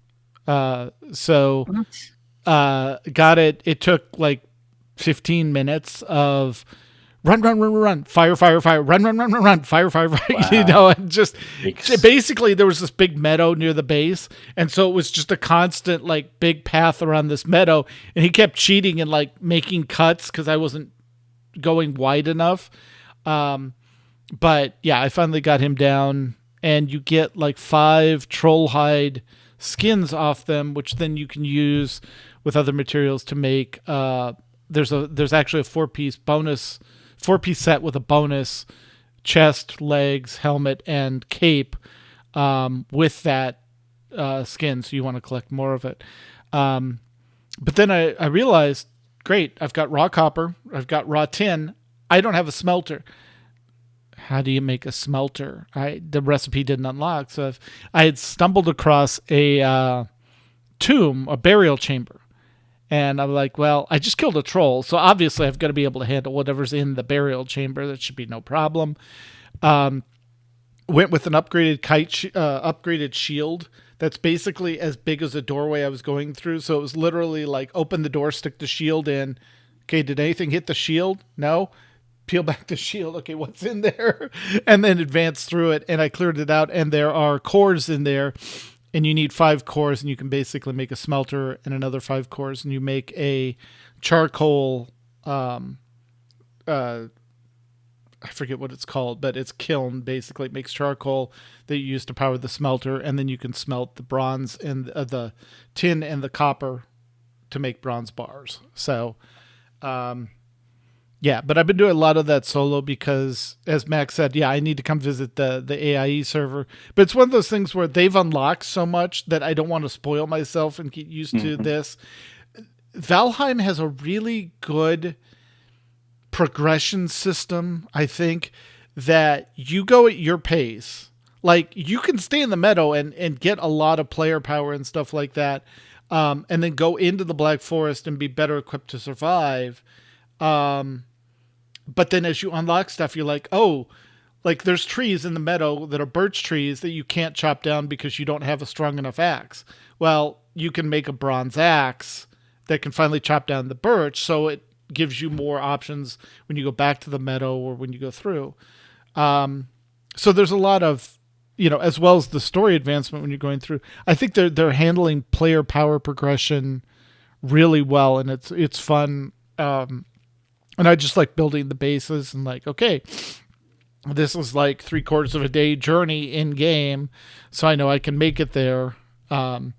Got it. It took like 15 minutes of run, fire, run, fire. Wow. And just basically there was this big meadow near the base. And so it was just a constant like big path around this meadow. And he kept cheating and like making cuts because I wasn't going wide enough. But yeah, I finally got him down, and you get like 5 troll hide skins off them, which then you can use with other materials to make, there's actually a 4-piece set with a bonus chest, legs, helmet, and cape with that skin, so you want to collect more of it. But then I realized, great, I've got raw copper, I've got raw tin, I don't have a smelter. How do you make a smelter? The recipe didn't unlock, so I had stumbled across a tomb, a burial chamber. And I'm like, well, I just killed a troll, so obviously I've got to be able to handle whatever's in the burial chamber. That should be no problem. Went with an upgraded shield that's basically as big as a doorway I was going through. So it was literally like open the door, stick the shield in. Okay, did anything hit the shield? No. Peel back the shield. Okay, what's in there? And then advance through it, and I cleared it out. And there are cores in there. And you need 5 cores, and you can basically make a smelter and another 5 cores, and you make a charcoal, I forget what it's called, but it's kiln, basically. It makes charcoal that you use to power the smelter, and then you can smelt the bronze and the tin and the copper to make bronze bars. So, yeah, but I've been doing a lot of that solo because, as Max said, I need to come visit the AIE server. But it's one of those things where they've unlocked so much that I don't want to spoil myself and get used to this. Valheim has a really good progression system, I think, that you go at your pace. Like, you can stay in the meadow and get a lot of player power and stuff like that, and then go into the Black Forest and be better equipped to survive. But then as you unlock stuff, you're like, oh, like there's trees in the meadow that are birch trees that you can't chop down because you don't have a strong enough axe. Well, you can make a bronze axe that can finally chop down the birch. So it gives you more options when you go back to the meadow or when you go through. So there's a lot of, as well as the story advancement when you're going through. I think they're handling player power progression really well, and it's fun. And I just like building the bases and like, okay, this is like 3/4 of a day journey in game. So I know I can make it there. I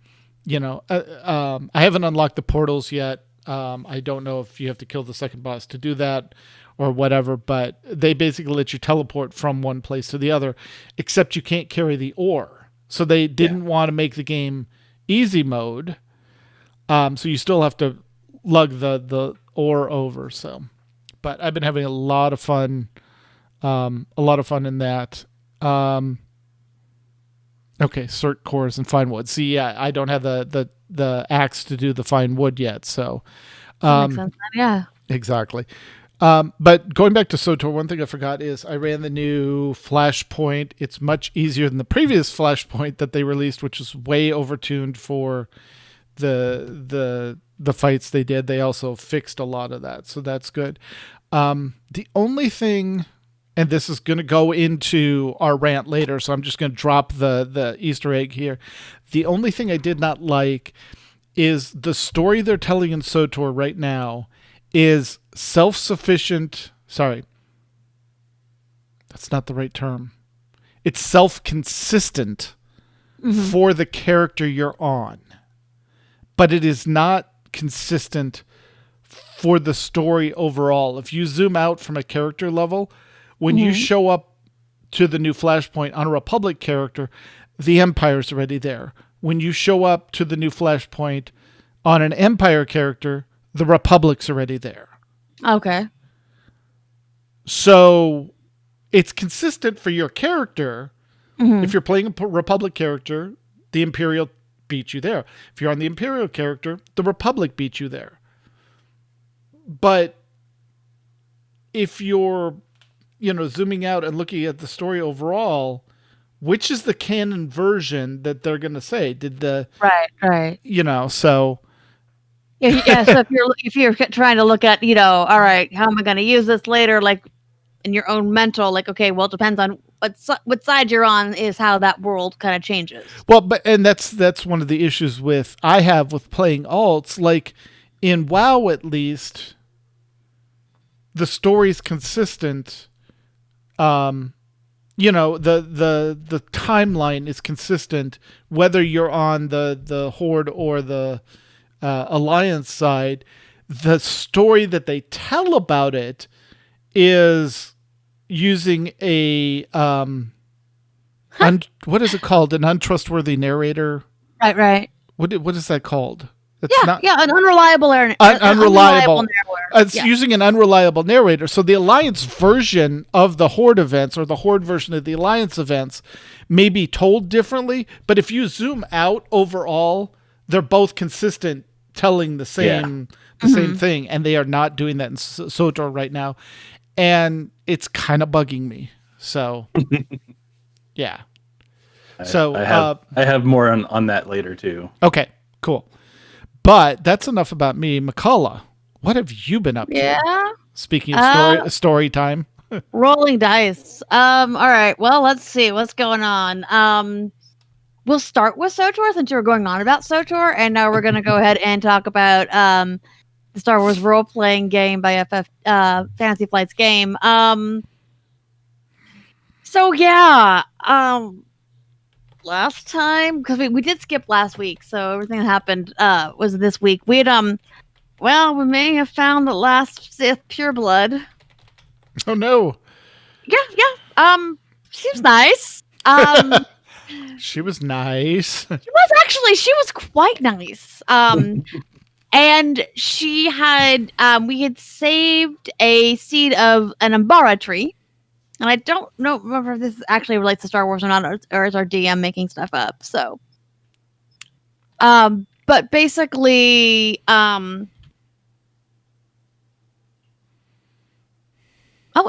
haven't unlocked the portals yet. I don't know if you have to kill the second boss to do that or whatever, but they basically let you teleport from one place to the other, except you can't carry the ore. So they didn't want to make the game easy mode. So you still have to lug the ore over. So, but I've been having a lot of fun in that. Okay, sort cores and fine wood. See, I don't have the axe to do the fine wood yet. So, Makes sense. Yeah. exactly. But going back to SOTOR, one thing I forgot is I ran the new Flashpoint. It's much easier than the previous Flashpoint that they released, which is way overtuned for the fights they did. They also fixed a lot of that, so that's good. The only thing, and this is going to go into our rant later, so I'm just going to drop the Easter egg here. The only thing I did not like is the story they're telling in SOTOR right now is self-sufficient. Sorry, that's not the right term. It's self-consistent for the character you're on, but it is not consistent for the story overall. If you zoom out from a character level, when you show up to the new Flashpoint on a Republic character, the Empire's already there. When you show up to the new Flashpoint on an Empire character, the Republic's already there. Okay. So it's consistent for your character. If you're playing a Republic character, the Imperial beats you there. If you're on the Imperial character, the Republic beats you there. But if you're, zooming out and looking at the story overall, which is the canon version that they're going to say? Did the right? So Yeah. So if you're trying to look at, all right, how am I going to use this later? Like in your own mental, like, okay, well, it depends on what side you're on is how that world kind of changes. Well, and that's one of the issues I have with playing alts. Like in WoW, at least, the story's consistent. The timeline is consistent whether you're on the Horde or the Alliance side. The story that they tell about it is using a what is it called? An untrustworthy narrator. Right. What is that called? It's an unreliable narrator. Unreliable. It's using an unreliable narrator. So the Alliance version of the Horde events or the Horde version of the Alliance events may be told differently, but if you zoom out overall, they're both consistent, telling the same same thing, and they are not doing that in SOTOR right now, and it's kind of bugging me. So, yeah. I have more on that later too. Okay, cool. But that's enough about me. McCullough, what have you been up to? Yeah. Speaking of story time. Rolling dice. All right. Well, let's see what's going on. We'll start with SOTOR since you were going on about SOTOR, and now we're going to go ahead and talk about the Star Wars role-playing game by FF Fantasy Flight's game. Last time, because we did skip last week, so everything that happened was this week. We had we may have found the last Sith pureblood. Oh no. Yeah. Seems nice. She was nice. She was quite nice. And she had we had saved a seed of an Umbara tree. And I don't remember if this actually relates to Star Wars or not, or is our DM making stuff up. So, but basically,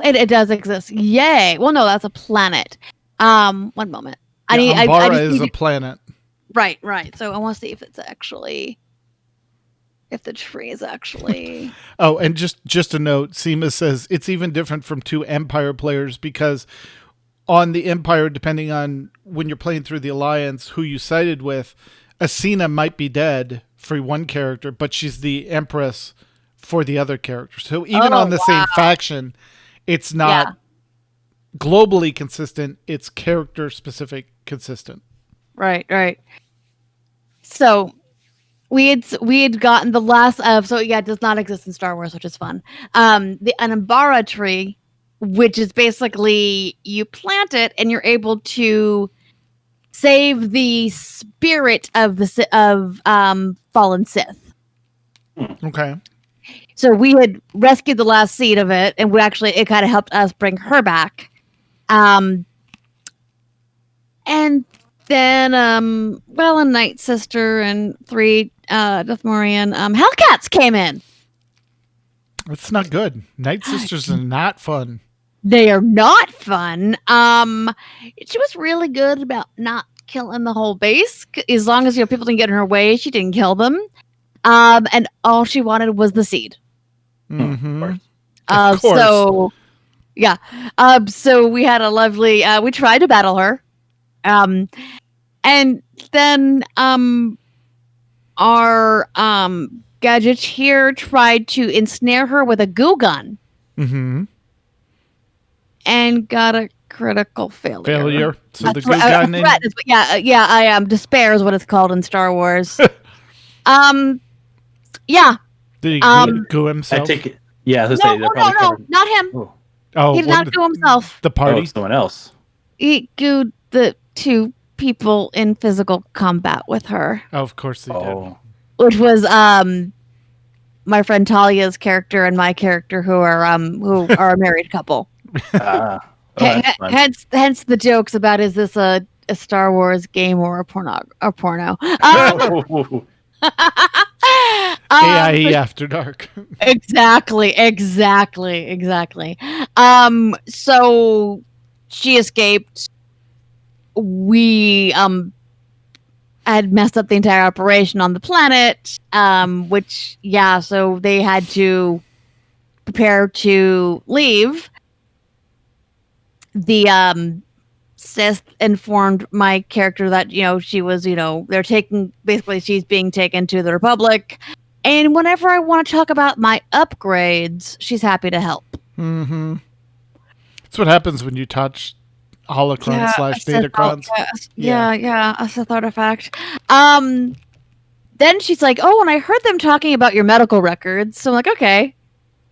it does exist. Yay! Well, no, that's a planet. One moment. Umbara is a planet. Right. So I want to see if it's actually. If the tree is actually... Oh, and just a note, Seema says it's even different from two Empire players because on the Empire, depending on when you're playing through the Alliance, who you sided with, Asina might be dead for one character, but she's the Empress for the other character. So even on the same faction, it's not globally consistent. It's character-specific consistent. Right. So... We had gotten the last of, it does not exist in Star Wars, which is fun. An Umbara tree, which is basically you plant it and you're able to save the spirit of fallen Sith. Okay. So we had rescued the last seed of it, and it kind of helped us bring her back. And then, a Night Sister and 3 Deathmorian Hellcats came in. It's not good. Night Sisters are not fun. They are not fun. She was really good about not killing the whole base. As long as people didn't get in her way, she didn't kill them. And all she wanted was the seed. Mm-hmm. Of course. So, yeah. So we had a lovely. We tried to battle her. And then our Gadget here tried to ensnare her with a goo gun. Mm-hmm. And got a critical failure. So the goo gun. I am. Despair is what it's called in Star Wars. Yeah. Did he goo himself? I take it. Yeah, I was gonna say no, not him. Oh, he did not goo himself. The party. Someone else. He gooed the 2 people in physical combat with her. Oh, of course he did. Which was my friend Talia's character and my character, who are a married couple. Hence the jokes about, is this a Star Wars game or a porno? AIE After Dark. Exactly. So she escaped. We had messed up the entire operation on the planet, so they had to prepare to leave. The Sith informed my character that, she was, she's being taken to the Republic. And whenever I want to talk about my upgrades, she's happy to help. Mm-hmm. That's what happens when you touch holocron / datacrons. A Sith artifact. Then she's like, and I heard them talking about your medical records. So I'm like, okay.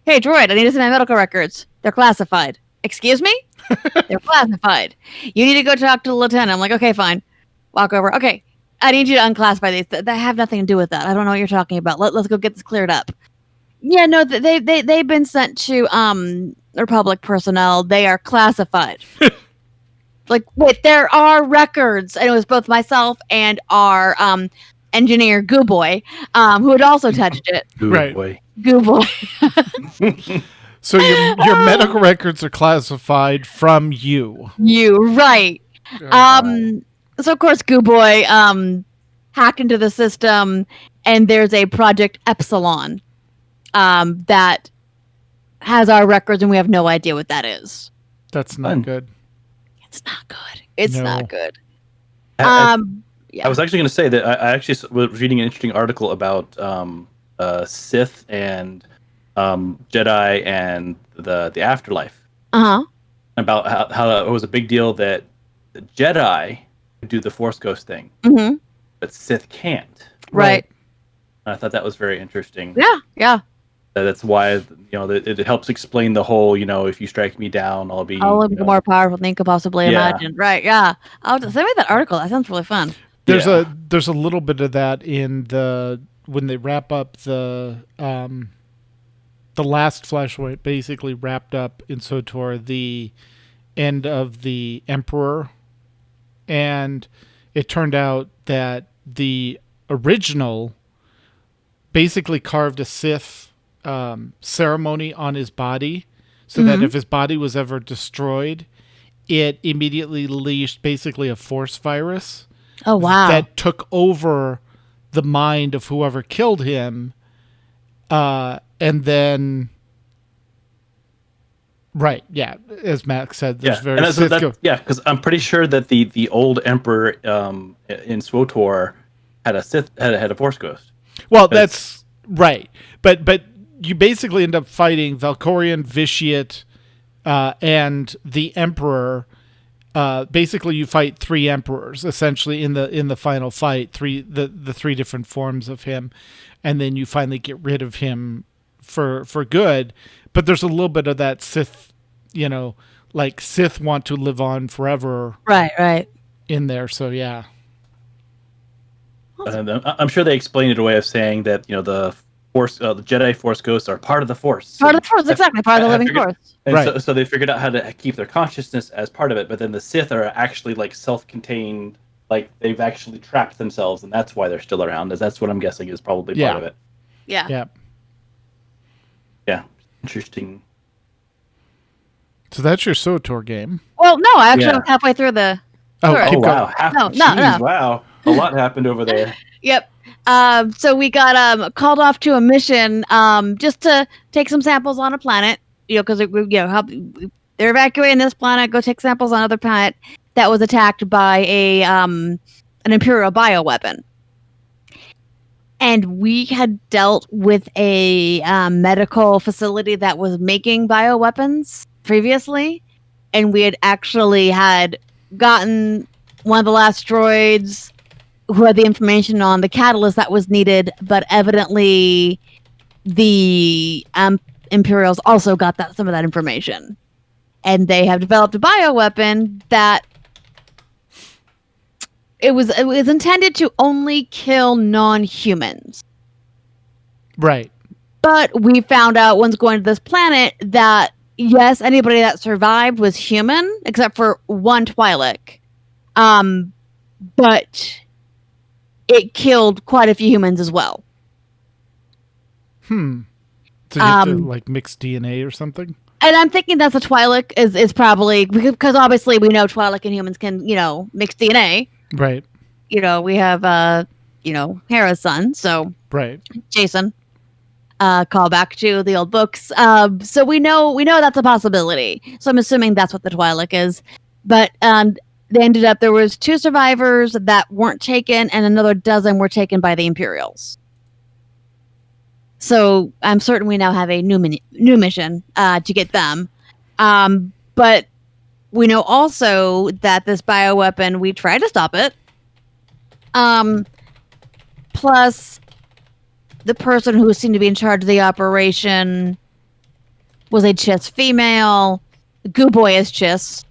Hey, droid, I need to see my medical records. They're classified. Excuse me? They're classified. You need to go talk to the lieutenant. I'm like, okay, fine. Walk over. Okay, I need you to unclassify these. That have nothing to do with that. I don't know what you're talking about. Let's go get this cleared up. Yeah, no, they've been sent to Republic personnel. They are classified. Like, wait, there are records. And it was both myself and our engineer, Goo Boy, who had also touched it. Right. Goo Boy. So your medical records are classified from you. Right. So of course Goo Boy hacked into the system, and there's a Project Epsilon that has our records, and we have no idea what that is. That's not good. It's not good. It's not good. I was actually going to say that I actually was reading an interesting article about Sith and Jedi and the afterlife. About how it was a big deal that the Jedi could do the Force Ghost thing, but Sith can't. Right. And I thought that was very interesting. Yeah. That's why it helps explain the whole. If you strike me down, I'll be more powerful than you could possibly imagine. Right? Yeah. I'll send me that article. That sounds really fun. There's a little bit of that in when they wrap up the last flashpoint, basically wrapped up in SWTOR the end of the Emperor, and it turned out that the original basically carved a Sith ceremony on his body, so that if his body was ever destroyed, it immediately leashed basically a Force virus. Oh wow! That took over the mind of whoever killed him. And then, right, yeah, as Max said, there's because I'm pretty sure that the old Emperor in SWTOR had a Force Ghost. Well, that's right, but you basically end up fighting Valkorion, Vitiate, and the Emperor. Basically, you fight 3 emperors essentially in the final fight. The 3 different forms of him, and then you finally get rid of him for good. But there's a little bit of that Sith, like Sith want to live on forever. Right. in there. So yeah. I'm sure they explained it a way of saying that the Force, the Jedi Force ghosts are part of the Force. Part of the Force, exactly. Part of the living Force. And Right. so they figured out how to keep their consciousness as part of it, but then the Sith are actually like self-contained, like they've actually trapped themselves, and that's why they're still around. As that's what I'm guessing is probably part of it. Yeah. Yeah. Yeah. Interesting. So that's your SOTOR game. Well, no, I actually was halfway through the. Oh, Sorry. keep going. Wow. No. Wow. A lot happened over there. Yep. So we got called off to a mission just to take some samples on a planet, because they're evacuating this planet, go take samples on another planet that was attacked by an Imperial bioweapon. And we had dealt with a medical facility that was making bioweapons previously, and we had gotten one of the last droids who had the information on the catalyst that was needed, but evidently the Imperials also got some of that information. And they have developed a bioweapon that it was intended to only kill non-humans. Right. But we found out once going to this planet that, yes, anybody that survived was human, except for one Twi'lek. But it killed quite a few humans as well. So you have to mix DNA or something? And I'm thinking that's a Twi'lek is probably, because obviously we know Twi'lek and humans can, mix DNA. Right. We have, Hera's son, so. Right. Jason. Call back to the old books. So we know that's a possibility. So I'm assuming that's what the Twi'lek is. But they ended up, there was 2 survivors that weren't taken, and another dozen were taken by the Imperials. So I'm certain we now have a new mission to get them. But we know also that this bioweapon, we tried to stop it. Plus, the person who seemed to be in charge of the operation was a Chiss female. Goo Boy is Chiss.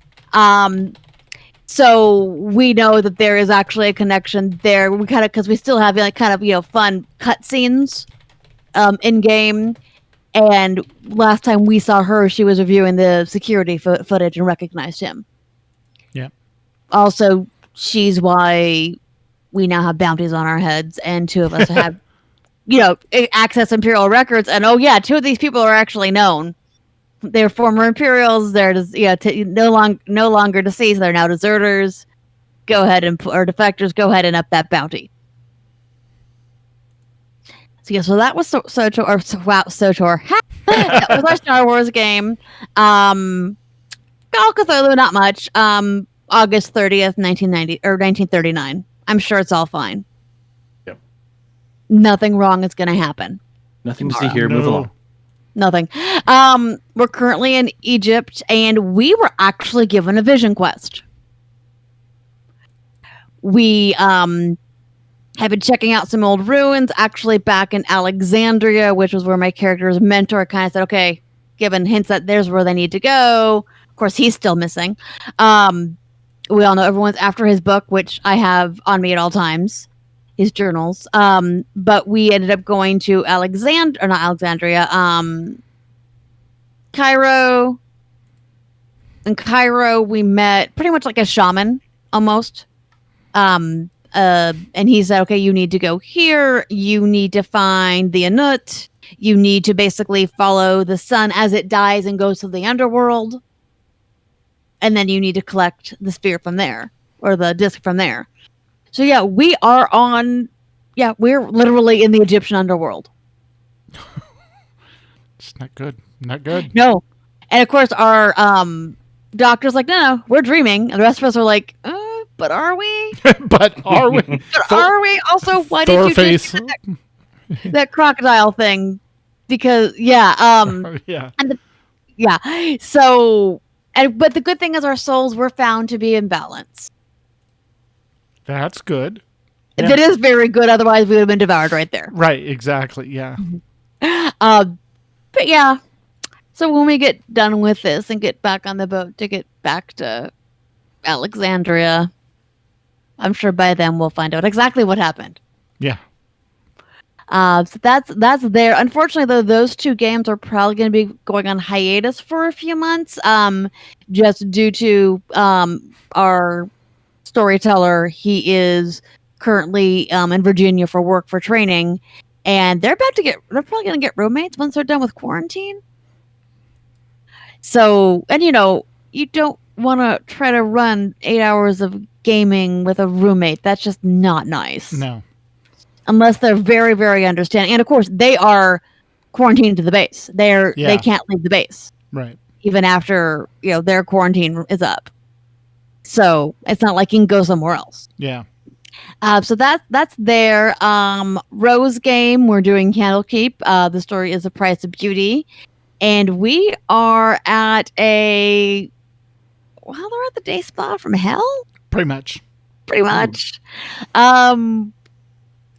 So we know that there is actually a connection there. We because we still have fun cutscenes in game. And last time we saw her, she was reviewing the security footage and recognized him. Yeah. Also, she's why we now have bounties on our heads, and 2 of us have, access Imperial records. And 2 of these people are actually known. They're former Imperials. They're just, no longer deceased. They're now deserters. Go ahead or defectors. Go ahead and up that bounty. So that was SOTOR. SOTOR. That was our Star Wars game. Call Cthulhu, not much. August 30th, 1939. I'm sure it's all fine. Yep. Nothing wrong is going to happen. Nothing to see here. Move along. Nothing. We're currently in Egypt, and we were actually given a vision quest. We have been checking out some old ruins, actually back in Alexandria, which was where my character's mentor kind of said, okay, given hints that there's where they need to go. Of course, he's still missing. We all know everyone's after his book, which I have on me at all times. His journals. But we ended up going to Cairo. In Cairo, we met pretty much like a shaman, almost. And he said, okay, you need to go here. You need to find the Anut. You need to basically follow the sun as it dies and goes to the underworld. And then you need to collect the sphere from there, or the disc from there. So we are we're literally in the Egyptian underworld. It's not good. Not good. No. And of course our doctor's like, no, we're dreaming. And the rest of us are like, but are we? But are we? But are we? Also, why did you do that crocodile thing? Because So, but the good thing is our souls were found to be in balance. That's good. Yeah. That is very good. Otherwise, we would have been devoured right there. Right. Exactly. Yeah. But yeah. So when we get done with this and get back on the boat to get back to Alexandria, I'm sure by then we'll find out exactly what happened. Yeah. So that's there. Unfortunately, though, those two games are probably going to be going on hiatus for a few months, just due to our storyteller. He is currently in Virginia for work for training, and they're probably going to get roommates once they're done with quarantine. So, and you don't want to try to run 8 hours of gaming with a roommate. That's just not nice. No. Unless they're very, very understanding. And of course, they are quarantined to the base. They can't leave the base. Right. Even after, their quarantine is up. So it's not like you can go somewhere else. Yeah. So that's their Rose game. We're doing Candlekeep. The story is The Price of Beauty. And we are at they're at the day spa from hell? Pretty much.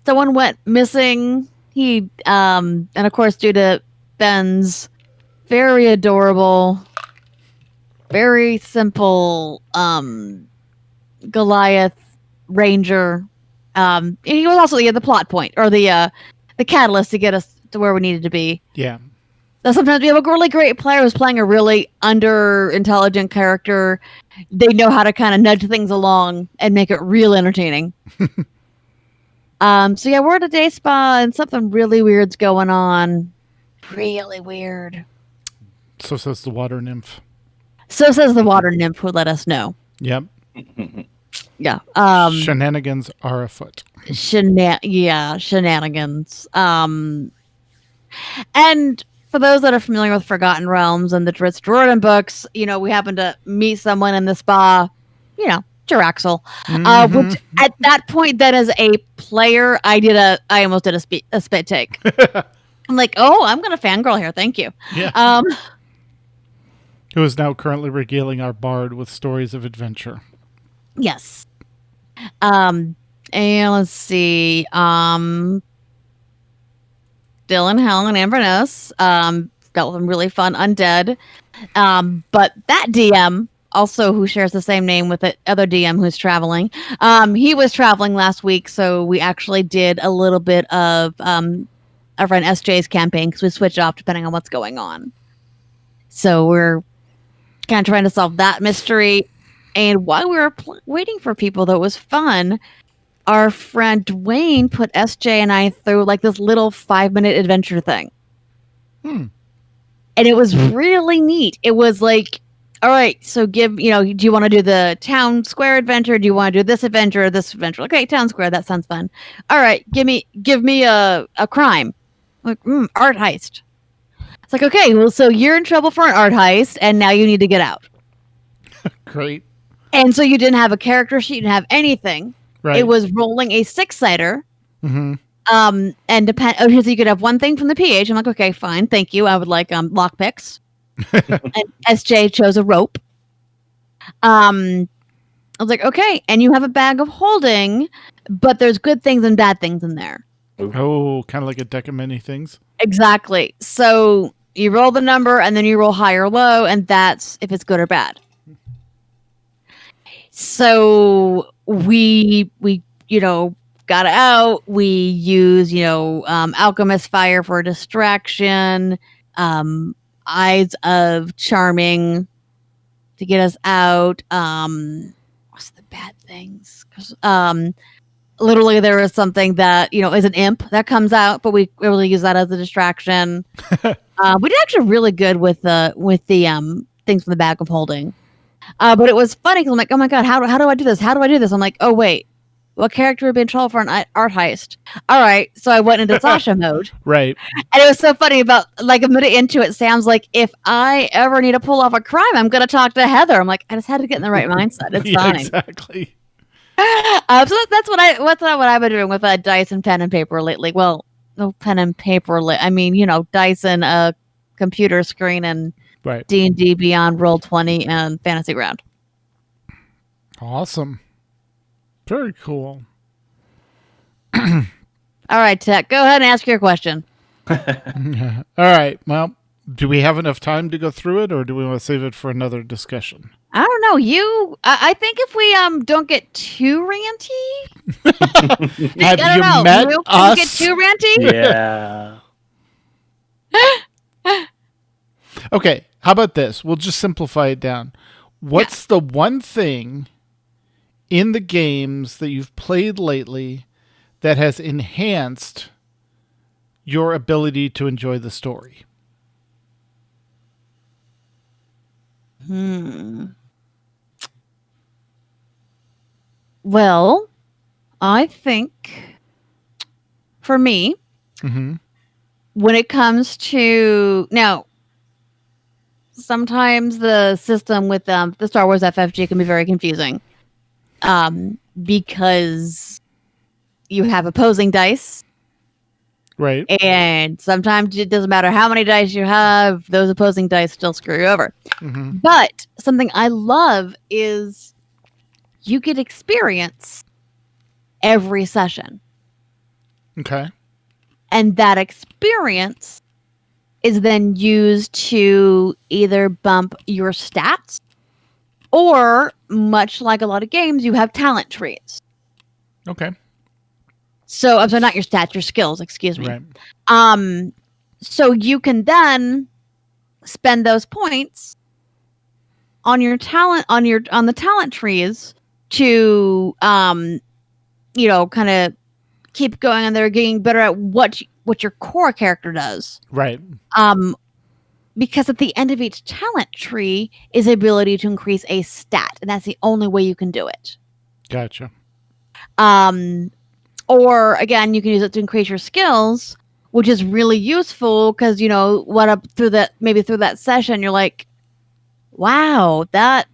Someone went missing. He, and of course, due to Ben's very adorable, very simple, Goliath Ranger. He was also the plot point or the catalyst to get us to where we needed to be. Yeah. So sometimes we have a really great player who's playing a really intelligent character. They know how to kind of nudge things along and make it real entertaining. So yeah, we're at a day spa and something really weird's going on. Really weird. So says the water nymph. So says the water nymph who let us know. Yep. Yeah. Shenanigans are afoot. Shenanigans. And for those that are familiar with Forgotten Realms and the Drizzt Do'Urden books, we happen to meet someone in the spa, Jiraxel. Which at that point, then as a player, I almost did a spit take. I'm like, oh, I'm gonna fangirl here. Thank you. Yeah. Who is now currently regaling our bard with stories of adventure. Yes. And let's see. Dylan, Helen, and Inverness dealt with some really fun undead. But that DM, also who shares the same name with the other DM who's traveling, he was traveling last week, so we actually did a little bit of our friend SJ's campaign because we switch off depending on what's going on. So we're kind of trying to solve that mystery. And while we were waiting for people, that was fun. Our friend Dwayne put SJ and I through like this little 5-minute adventure thing. And it was really neat. It was like, all right, so do you want to do the town square adventure? Do you want to do this adventure or this adventure? Okay, town square, that sounds fun. All right, give me a crime. Like, art heist. It's like, okay, well, so you're in trouble for an art heist, and now you need to get out. Great. And so you didn't have a character sheet, you didn't have anything. Right. It was rolling a 6-sider. Mm-hmm. And so you could have one thing from the PH. I'm like, okay, fine, thank you. I would like lockpicks. And SJ chose a rope. I was like, okay, and you have a bag of holding, but there's good things and bad things in there. Oh, kind of like a deck of many things. Exactly. So you roll the number, and then you roll high or low, and that's if it's good or bad. So we got out. We use alchemist fire for distraction. Eyes of charming to get us out. What's the bad things? 'Cause, literally there is something that is an imp that comes out, but we really use that as a distraction. We did actually really good with the things from the bag of holding. But it was funny because I'm like, oh my god, how do I do this? How do I do this? I'm like, oh wait, what character would be in trouble for an art heist? All right, so I went into Sasha mode. Right. And it was so funny. About like a minute into it, Sam's like, if I ever need to pull off a crime, I'm gonna talk to Heather. I'm like, I just had to get in the right mindset. It's fine. Exactly. So that's what I've been doing with dice and pen and paper lately. Well, no pen and paper. I mean, dice and a computer screen and right. D&D Beyond, Roll20, and Fantasy Ground. Awesome. Very cool. All right, Tech, go ahead and ask your question. All right. Well, do we have enough time to go through it, or do we want to save it for another discussion? I don't know. I think if we don't get too ranty, Have I you don't know. met Can we us? get too ranty? Yeah. Okay, how about this? We'll just simplify it down. What's the one thing in the games that you've played lately that has enhanced your ability to enjoy the story? Well, I think for me, when it comes to now, sometimes the system with the Star Wars FFG can be very confusing, because you have opposing dice, Right. and sometimes it doesn't matter how many dice you have; those opposing dice still screw you over. But something I love is you get experience every session. Okay. And that experience is then used to either bump your stats, or, much like a lot of games, you have talent trees. Okay. So, I'm sorry, not your stats, your skills, excuse me. Right. So you can then spend those points on your talent, on the talent trees to, kind of keep going on there, getting better at what your core character does. Right. Because at the end of each talent tree is the ability to increase a stat, and that's the only way you can do it. Gotcha. Or again, you can use it to increase your skills, which is really useful because what up through that session, you're like, wow, it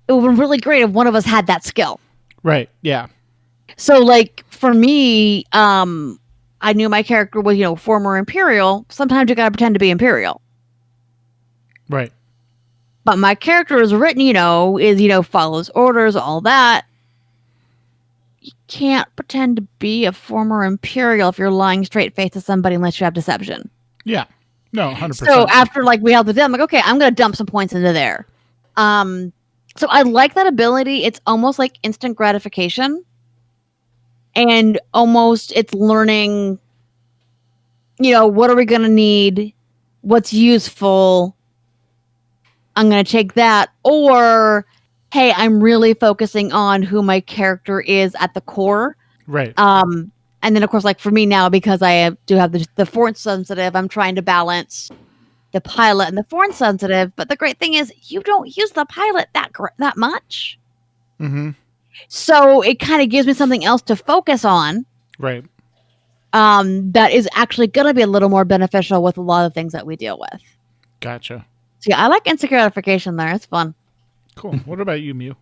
would be really great if one of us had that skill. Right. Yeah. So, like, for me, I knew my character was, former Imperial. Sometimes you gotta pretend to be Imperial. Right. But my character is written, is, follows orders, all that. You can't pretend to be a former Imperial if you're lying straight face to somebody unless you have deception. Yeah. No, 100%. So after, we held the deal, I'm like, okay, I'm going to dump some points into there. So I like that ability. It's almost like instant gratification. And almost it's learning, what are we going to need? What's useful? I'm going to take that. Or, hey, I'm really focusing on who my character is at the core. Right. And then, of course, for me now, because I do have the force sensitive, I'm trying to balance the pilot and the force sensitive. But the great thing is you don't use the pilot that much. Mm-hmm. So it kind of gives me something else to focus on. Right. That is actually going to be a little more beneficial with a lot of things that we deal with. Gotcha. So yeah, I like instant gratification there. It's fun. Cool. What about you, Mew?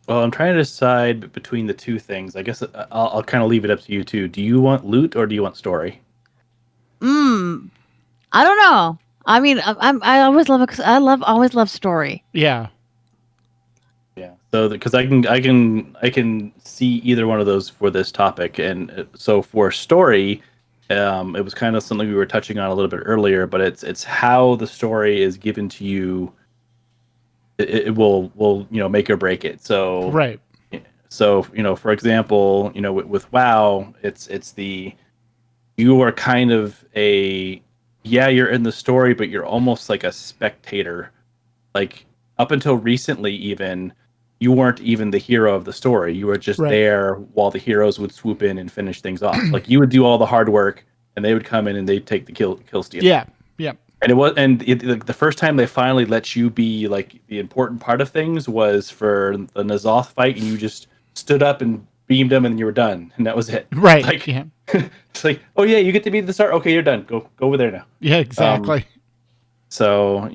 Well, I'm trying to decide between the two things. I guess I'll kind of leave it up to you two. Do you want loot or do you want story? I don't know. I mean, I always always love story. Yeah. Yeah. So because I can see either one of those for this topic, and so for story, it was kind of something we were touching on a little bit earlier, but it's how the story is given to you. It will make or break it. So right. So for example, with WoW, you are kind of you're in the story, but you're almost like a spectator. Like up until recently, even you weren't even the hero of the story. You were just there while the heroes would swoop in and finish things off. Like you would do all the hard work, and they would come in and they'd take the kill steal. Yeah. Yeah. And the first time they finally let you be like the important part of things was for the N'Zoth fight, and you just stood up and beamed them, and you were done, and that was it. Right. Like, yeah. It's like, oh yeah, you get to be the star. Okay, you're done. Go over there now. Yeah. Exactly. So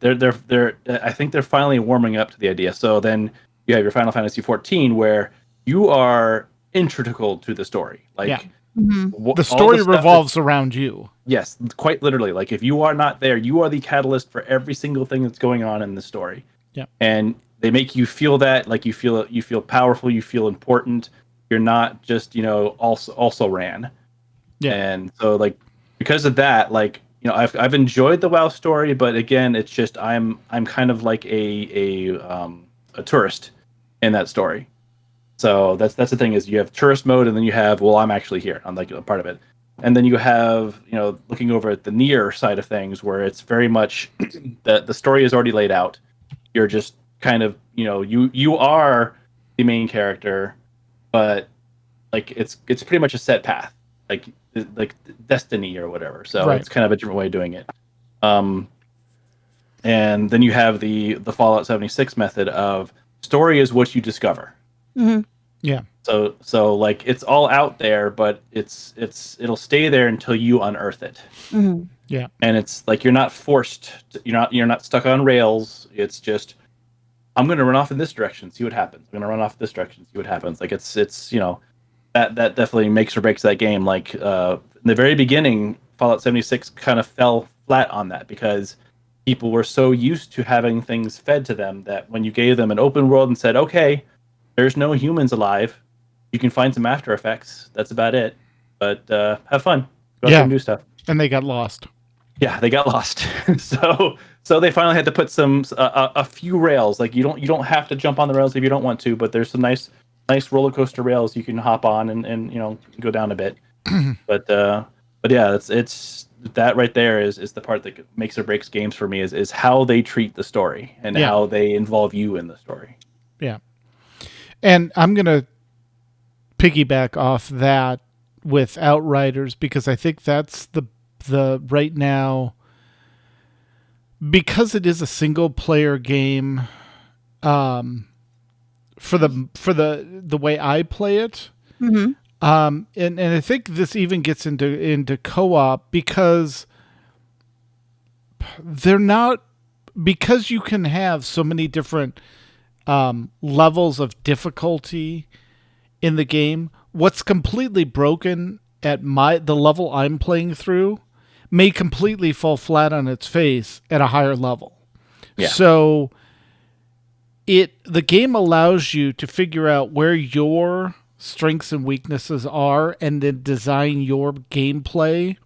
they're I think they're finally warming up to the idea. So then you have your Final Fantasy 14, where you are integral to the story. Like. Yeah. The story revolves around you. Yes, quite literally. Like if you are not there, you are the catalyst for every single thing that's going on in the story. Yeah. And they make you feel that, like you feel powerful, you feel important. You're not just, also ran. Yeah. And so like because of that, like, I've enjoyed the WoW story, but again, it's just I'm kind of like a tourist in that story. So that's the thing is you have tourist mode, and then you have, well, I'm actually here. I'm like a part of it. And then you have, looking over at the near side of things where it's very much the story is already laid out. You're just kind of, you are the main character, but like it's pretty much a set path, like Destiny or whatever. So Right. It's kind of a different way of doing it. And then you have the Fallout 76 method of story is what you discover. Mm-hmm. Yeah. So like it's all out there, but it'll stay there until you unearth it. Mm-hmm. Yeah. And it's like you're not forced you're not stuck on rails. It's just I'm going to run off in this direction, see what happens. I'm going to run off this direction, see what happens. Like it's that definitely makes or breaks that game. Like in the very beginning, Fallout 76 kind of fell flat on that because people were so used to having things fed to them that when you gave them an open world and said, okay, there's no humans alive, you can find some After Effects. That's about it. But have fun. Go out there and do stuff. And they got lost. Yeah, they got lost. So they finally had to put some a few rails. Like you don't have to jump on the rails if you don't want to, but there's some nice roller coaster rails you can hop on and go down a bit. but yeah, it's that right there is the part that makes or breaks games for me is how they treat the story and how they involve you in the story. Yeah. And I'm going to piggyback off that with Outriders because I think that's the right now, because it is a single player game, for the way I play it. Mm-hmm. And I think this even gets into co-op because they're not, because you can have so many different levels of difficulty in the game. What's completely broken at the level I'm playing through may completely fall flat on its face at a higher level. Yeah. So the game allows you to figure out where your strengths and weaknesses are and then design your gameplay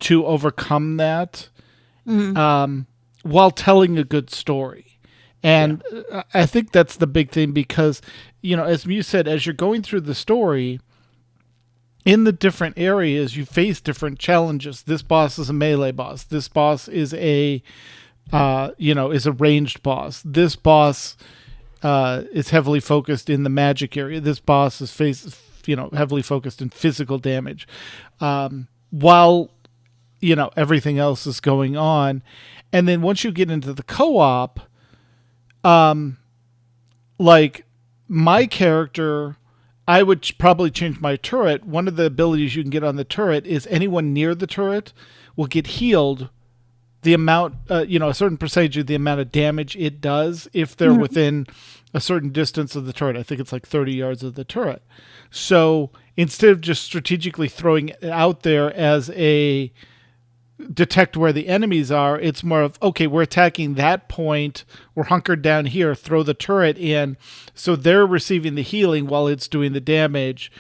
to overcome that, while telling a good story. And I think that's the big thing because, as you said, as you're going through the story, in the different areas, you face different challenges. This boss is a melee boss. This boss is is a ranged boss. This boss is heavily focused in the magic area. This boss is heavily focused in physical damage, while everything else is going on. And then once you get into the co-op, like my character, I would probably change my turret. One of the abilities you can get on the turret is anyone near the turret will get healed the amount, a certain percentage of the amount of damage it does if they're within a certain distance of the turret. I think it's like 30 yards of the turret. So instead of just strategically throwing it out there as a detect where the enemies are, it's more of, okay, we're attacking that point, we're hunkered down here, throw the turret in, so they're receiving the healing while it's doing the damage,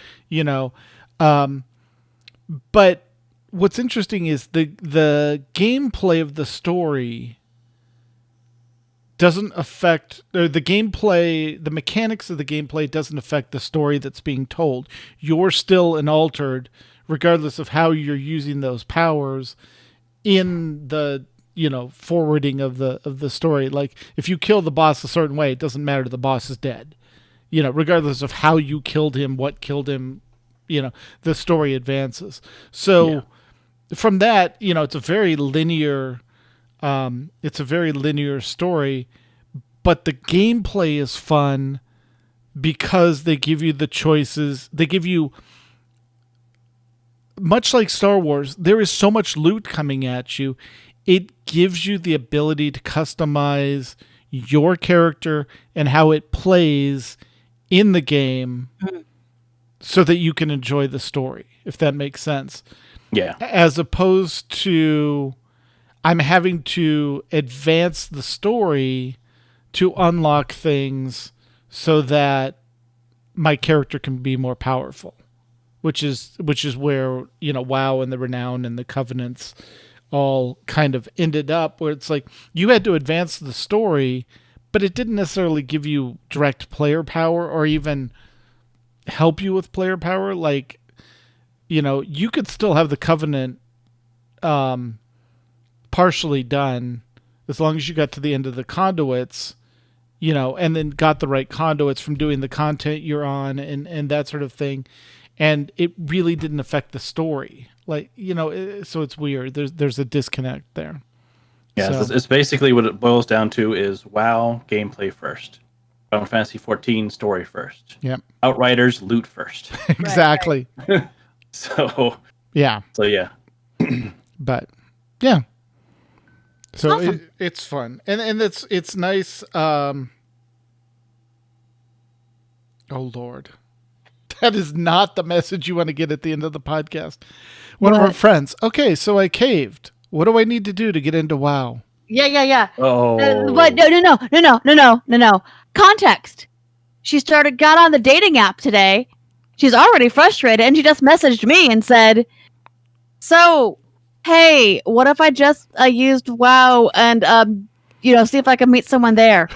but what's interesting is the gameplay of the story doesn't affect, or the mechanics of the gameplay doesn't affect the story that's being told. You're still an altered, regardless of how you're using those powers in the forwarding of the story. Like if you kill the boss a certain way, it doesn't matter, the boss is dead, regardless of how you killed him, what killed him, the story advances. So from that, it's a very linear story, but the gameplay is fun because they give you the choices. They give you, much like Star Wars, there is so much loot coming at you. It gives you the ability to customize your character and how it plays in the game so that you can enjoy the story, if that makes sense. Yeah. As opposed to I'm having to advance the story to unlock things so that my character can be more powerful. Which is where, WoW and the Renown and the Covenants all kind of ended up, where it's like you had to advance the story, but it didn't necessarily give you direct player power or even help you with player power. Like, you could still have the Covenant partially done as long as you got to the end of the conduits, and then got the right conduits from doing the content you're on and that sort of thing. And it really didn't affect the story. Like, so it's weird. There's a disconnect there. Yeah, so it's basically what it boils down to is WoW gameplay first. Final Fantasy 14 story first. Yep. Outriders loot first. Exactly. Right. So yeah. But yeah. So awesome. it's fun. And it's nice. Oh Lord. That is not the message you want to get at the end of the podcast. One of our friends. Okay, so I caved. What do I need to do to get into WoW? Yeah. Oh. But no. Context. She got on the dating app today. She's already frustrated, and she just messaged me and said, "So, hey, what if I just used WoW and see if I can meet someone there?"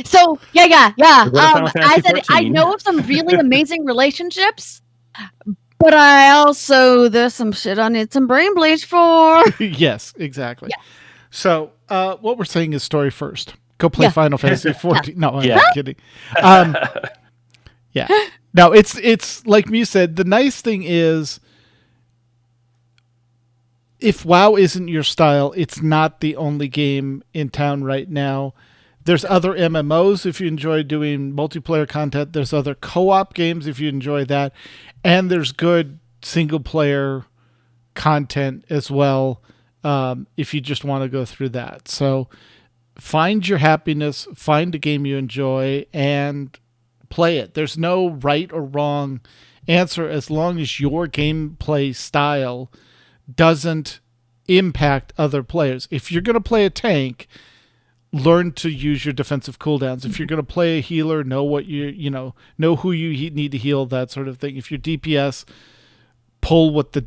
So yeah. I said I know of some really amazing relationships, but there's some shit I need some brain bleach for. Yes, exactly. Yeah. So what we're saying is story first. Go play Final Fantasy 14. No, I'm kidding. Yeah. No, it's like you said, the nice thing is if WoW isn't your style, it's not the only game in town right now. There's other MMOs if you enjoy doing multiplayer content. There's other co-op games if you enjoy that. And there's good single-player content as well if you just want to go through that. So find your happiness, find a game you enjoy, and play it. There's no right or wrong answer as long as your gameplay style doesn't impact other players. If you're going to play a tank, learn to use your defensive cooldowns. If you're going to play a healer, know what know who you need to heal, that sort of thing. If you're DPS, pull what the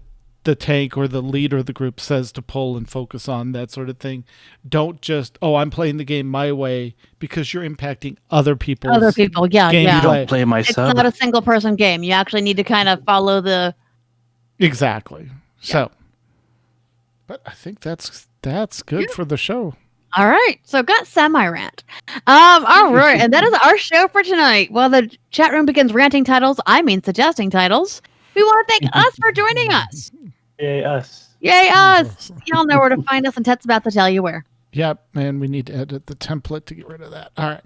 tank or the leader of the group says to pull and focus on, that sort of thing. Don't just, I'm playing the game my way, because you're impacting other people. Yeah. You don't play my sub. It's not a single person game. You actually need to kind of follow the... Exactly. Yeah. So, but I think that's good for the show. All right, so got semi-rant. All right, and that is our show for tonight. While the chat room begins ranting titles, suggesting titles, we want to thank us for joining us. Yay, us. Yay, us. Y'all know where to find us, and Tet's about to tell you where. Yep, and we need to edit the template to get rid of that. All right.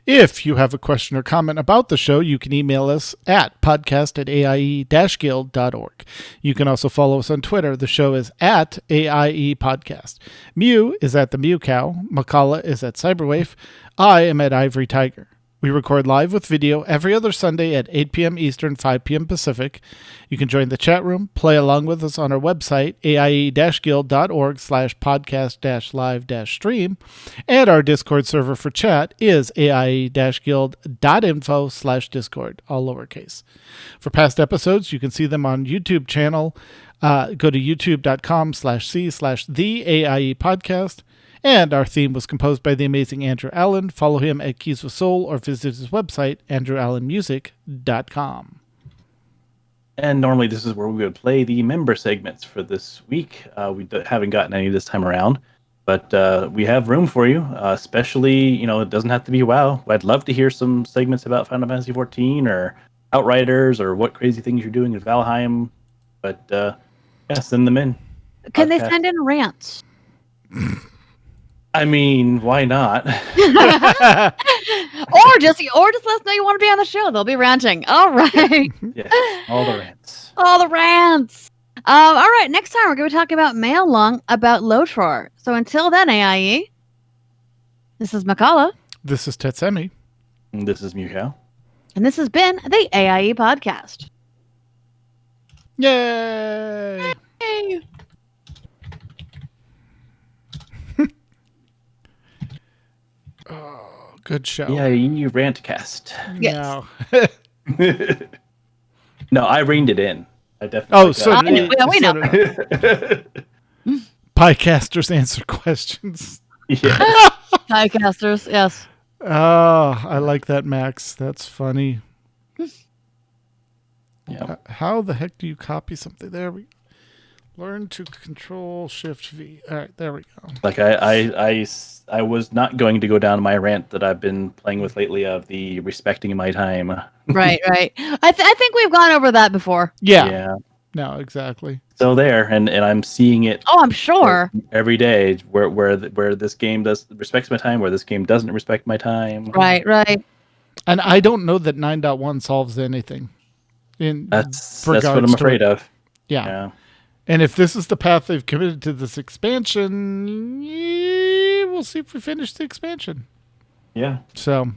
If you have a question or comment about the show, you can email us at podcast@aie-guild.org. You can also follow us on Twitter. The show is at AIE Podcast. Mew is at the Mew Cow. Makala is at Cyberwave. I am at Ivory Tiger. We record live with video every other Sunday at 8 p.m. Eastern, 5 p.m. Pacific. You can join the chat room, play along with us on our website, aie-guild.org/podcast-live-stream. And our Discord server for chat is aie-guild.info/discord, all lowercase. For past episodes, you can see them on YouTube channel. Go to youtube.com/c/the AIE Podcast. And our theme was composed by the amazing Andrew Allen. Follow him at Keys with Soul or visit his website, andrewallenmusic.com. And normally this is where we would play the member segments for this week. We haven't gotten any this time around, but we have room for you, especially, it doesn't have to be WoW. I'd love to hear some segments about Final Fantasy 14 or Outriders or what crazy things you're doing in Valheim. But send them in. Can they send in rants? I mean, why not? or just let us know you want to be on the show. They'll be ranting. All right. Yeah, all the rants. All the rants. All right. Next time we're going to be talking about Mail Long about Lotor. So until then, AIE. This is Makala. This is Tetsemi. And this is Mukau. And this has been the AIE Podcast. Yay! Yay. Oh, good show. Yeah, you rantcast. Yes. No. No, I reined it in. I definitely. Oh, so we know. Piecasters answer questions. Yeah. Diecasters, yes. Oh, I like that, Max. That's funny. Yeah. How the heck do you copy something? There we learn to control Shift V. All right, there we go. Like I was not going to go down my rant that I've been playing with lately of the respecting my time. Right. I think we've gone over that before. Yeah. No, exactly. So there, and I'm seeing it. Oh, I'm sure. Every day, where this game respects my time, where this game doesn't respect my time. Right. And I don't know that 9.1 solves anything. That's what I'm afraid of. Yeah. And if this is the path they've committed to this expansion, we'll see if we finish the expansion. Yeah. So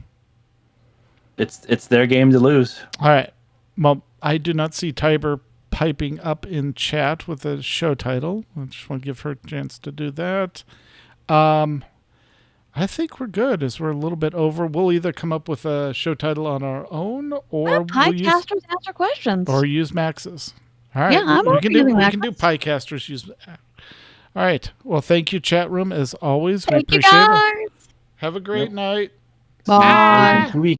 it's their game to lose. all right. Well, I do not see Tiber piping up in chat with a show title. I just want to give her a chance to do that. I think we're good as we're a little bit over. We'll either come up with a show title on our own or Piecasters answer questions. Or use Max's. All right. Yeah, I'm we can do Max's. Piecasters use. All right. Well, thank you, chat room, as always. Thank we you appreciate guys. it. Have a great night. Bye. We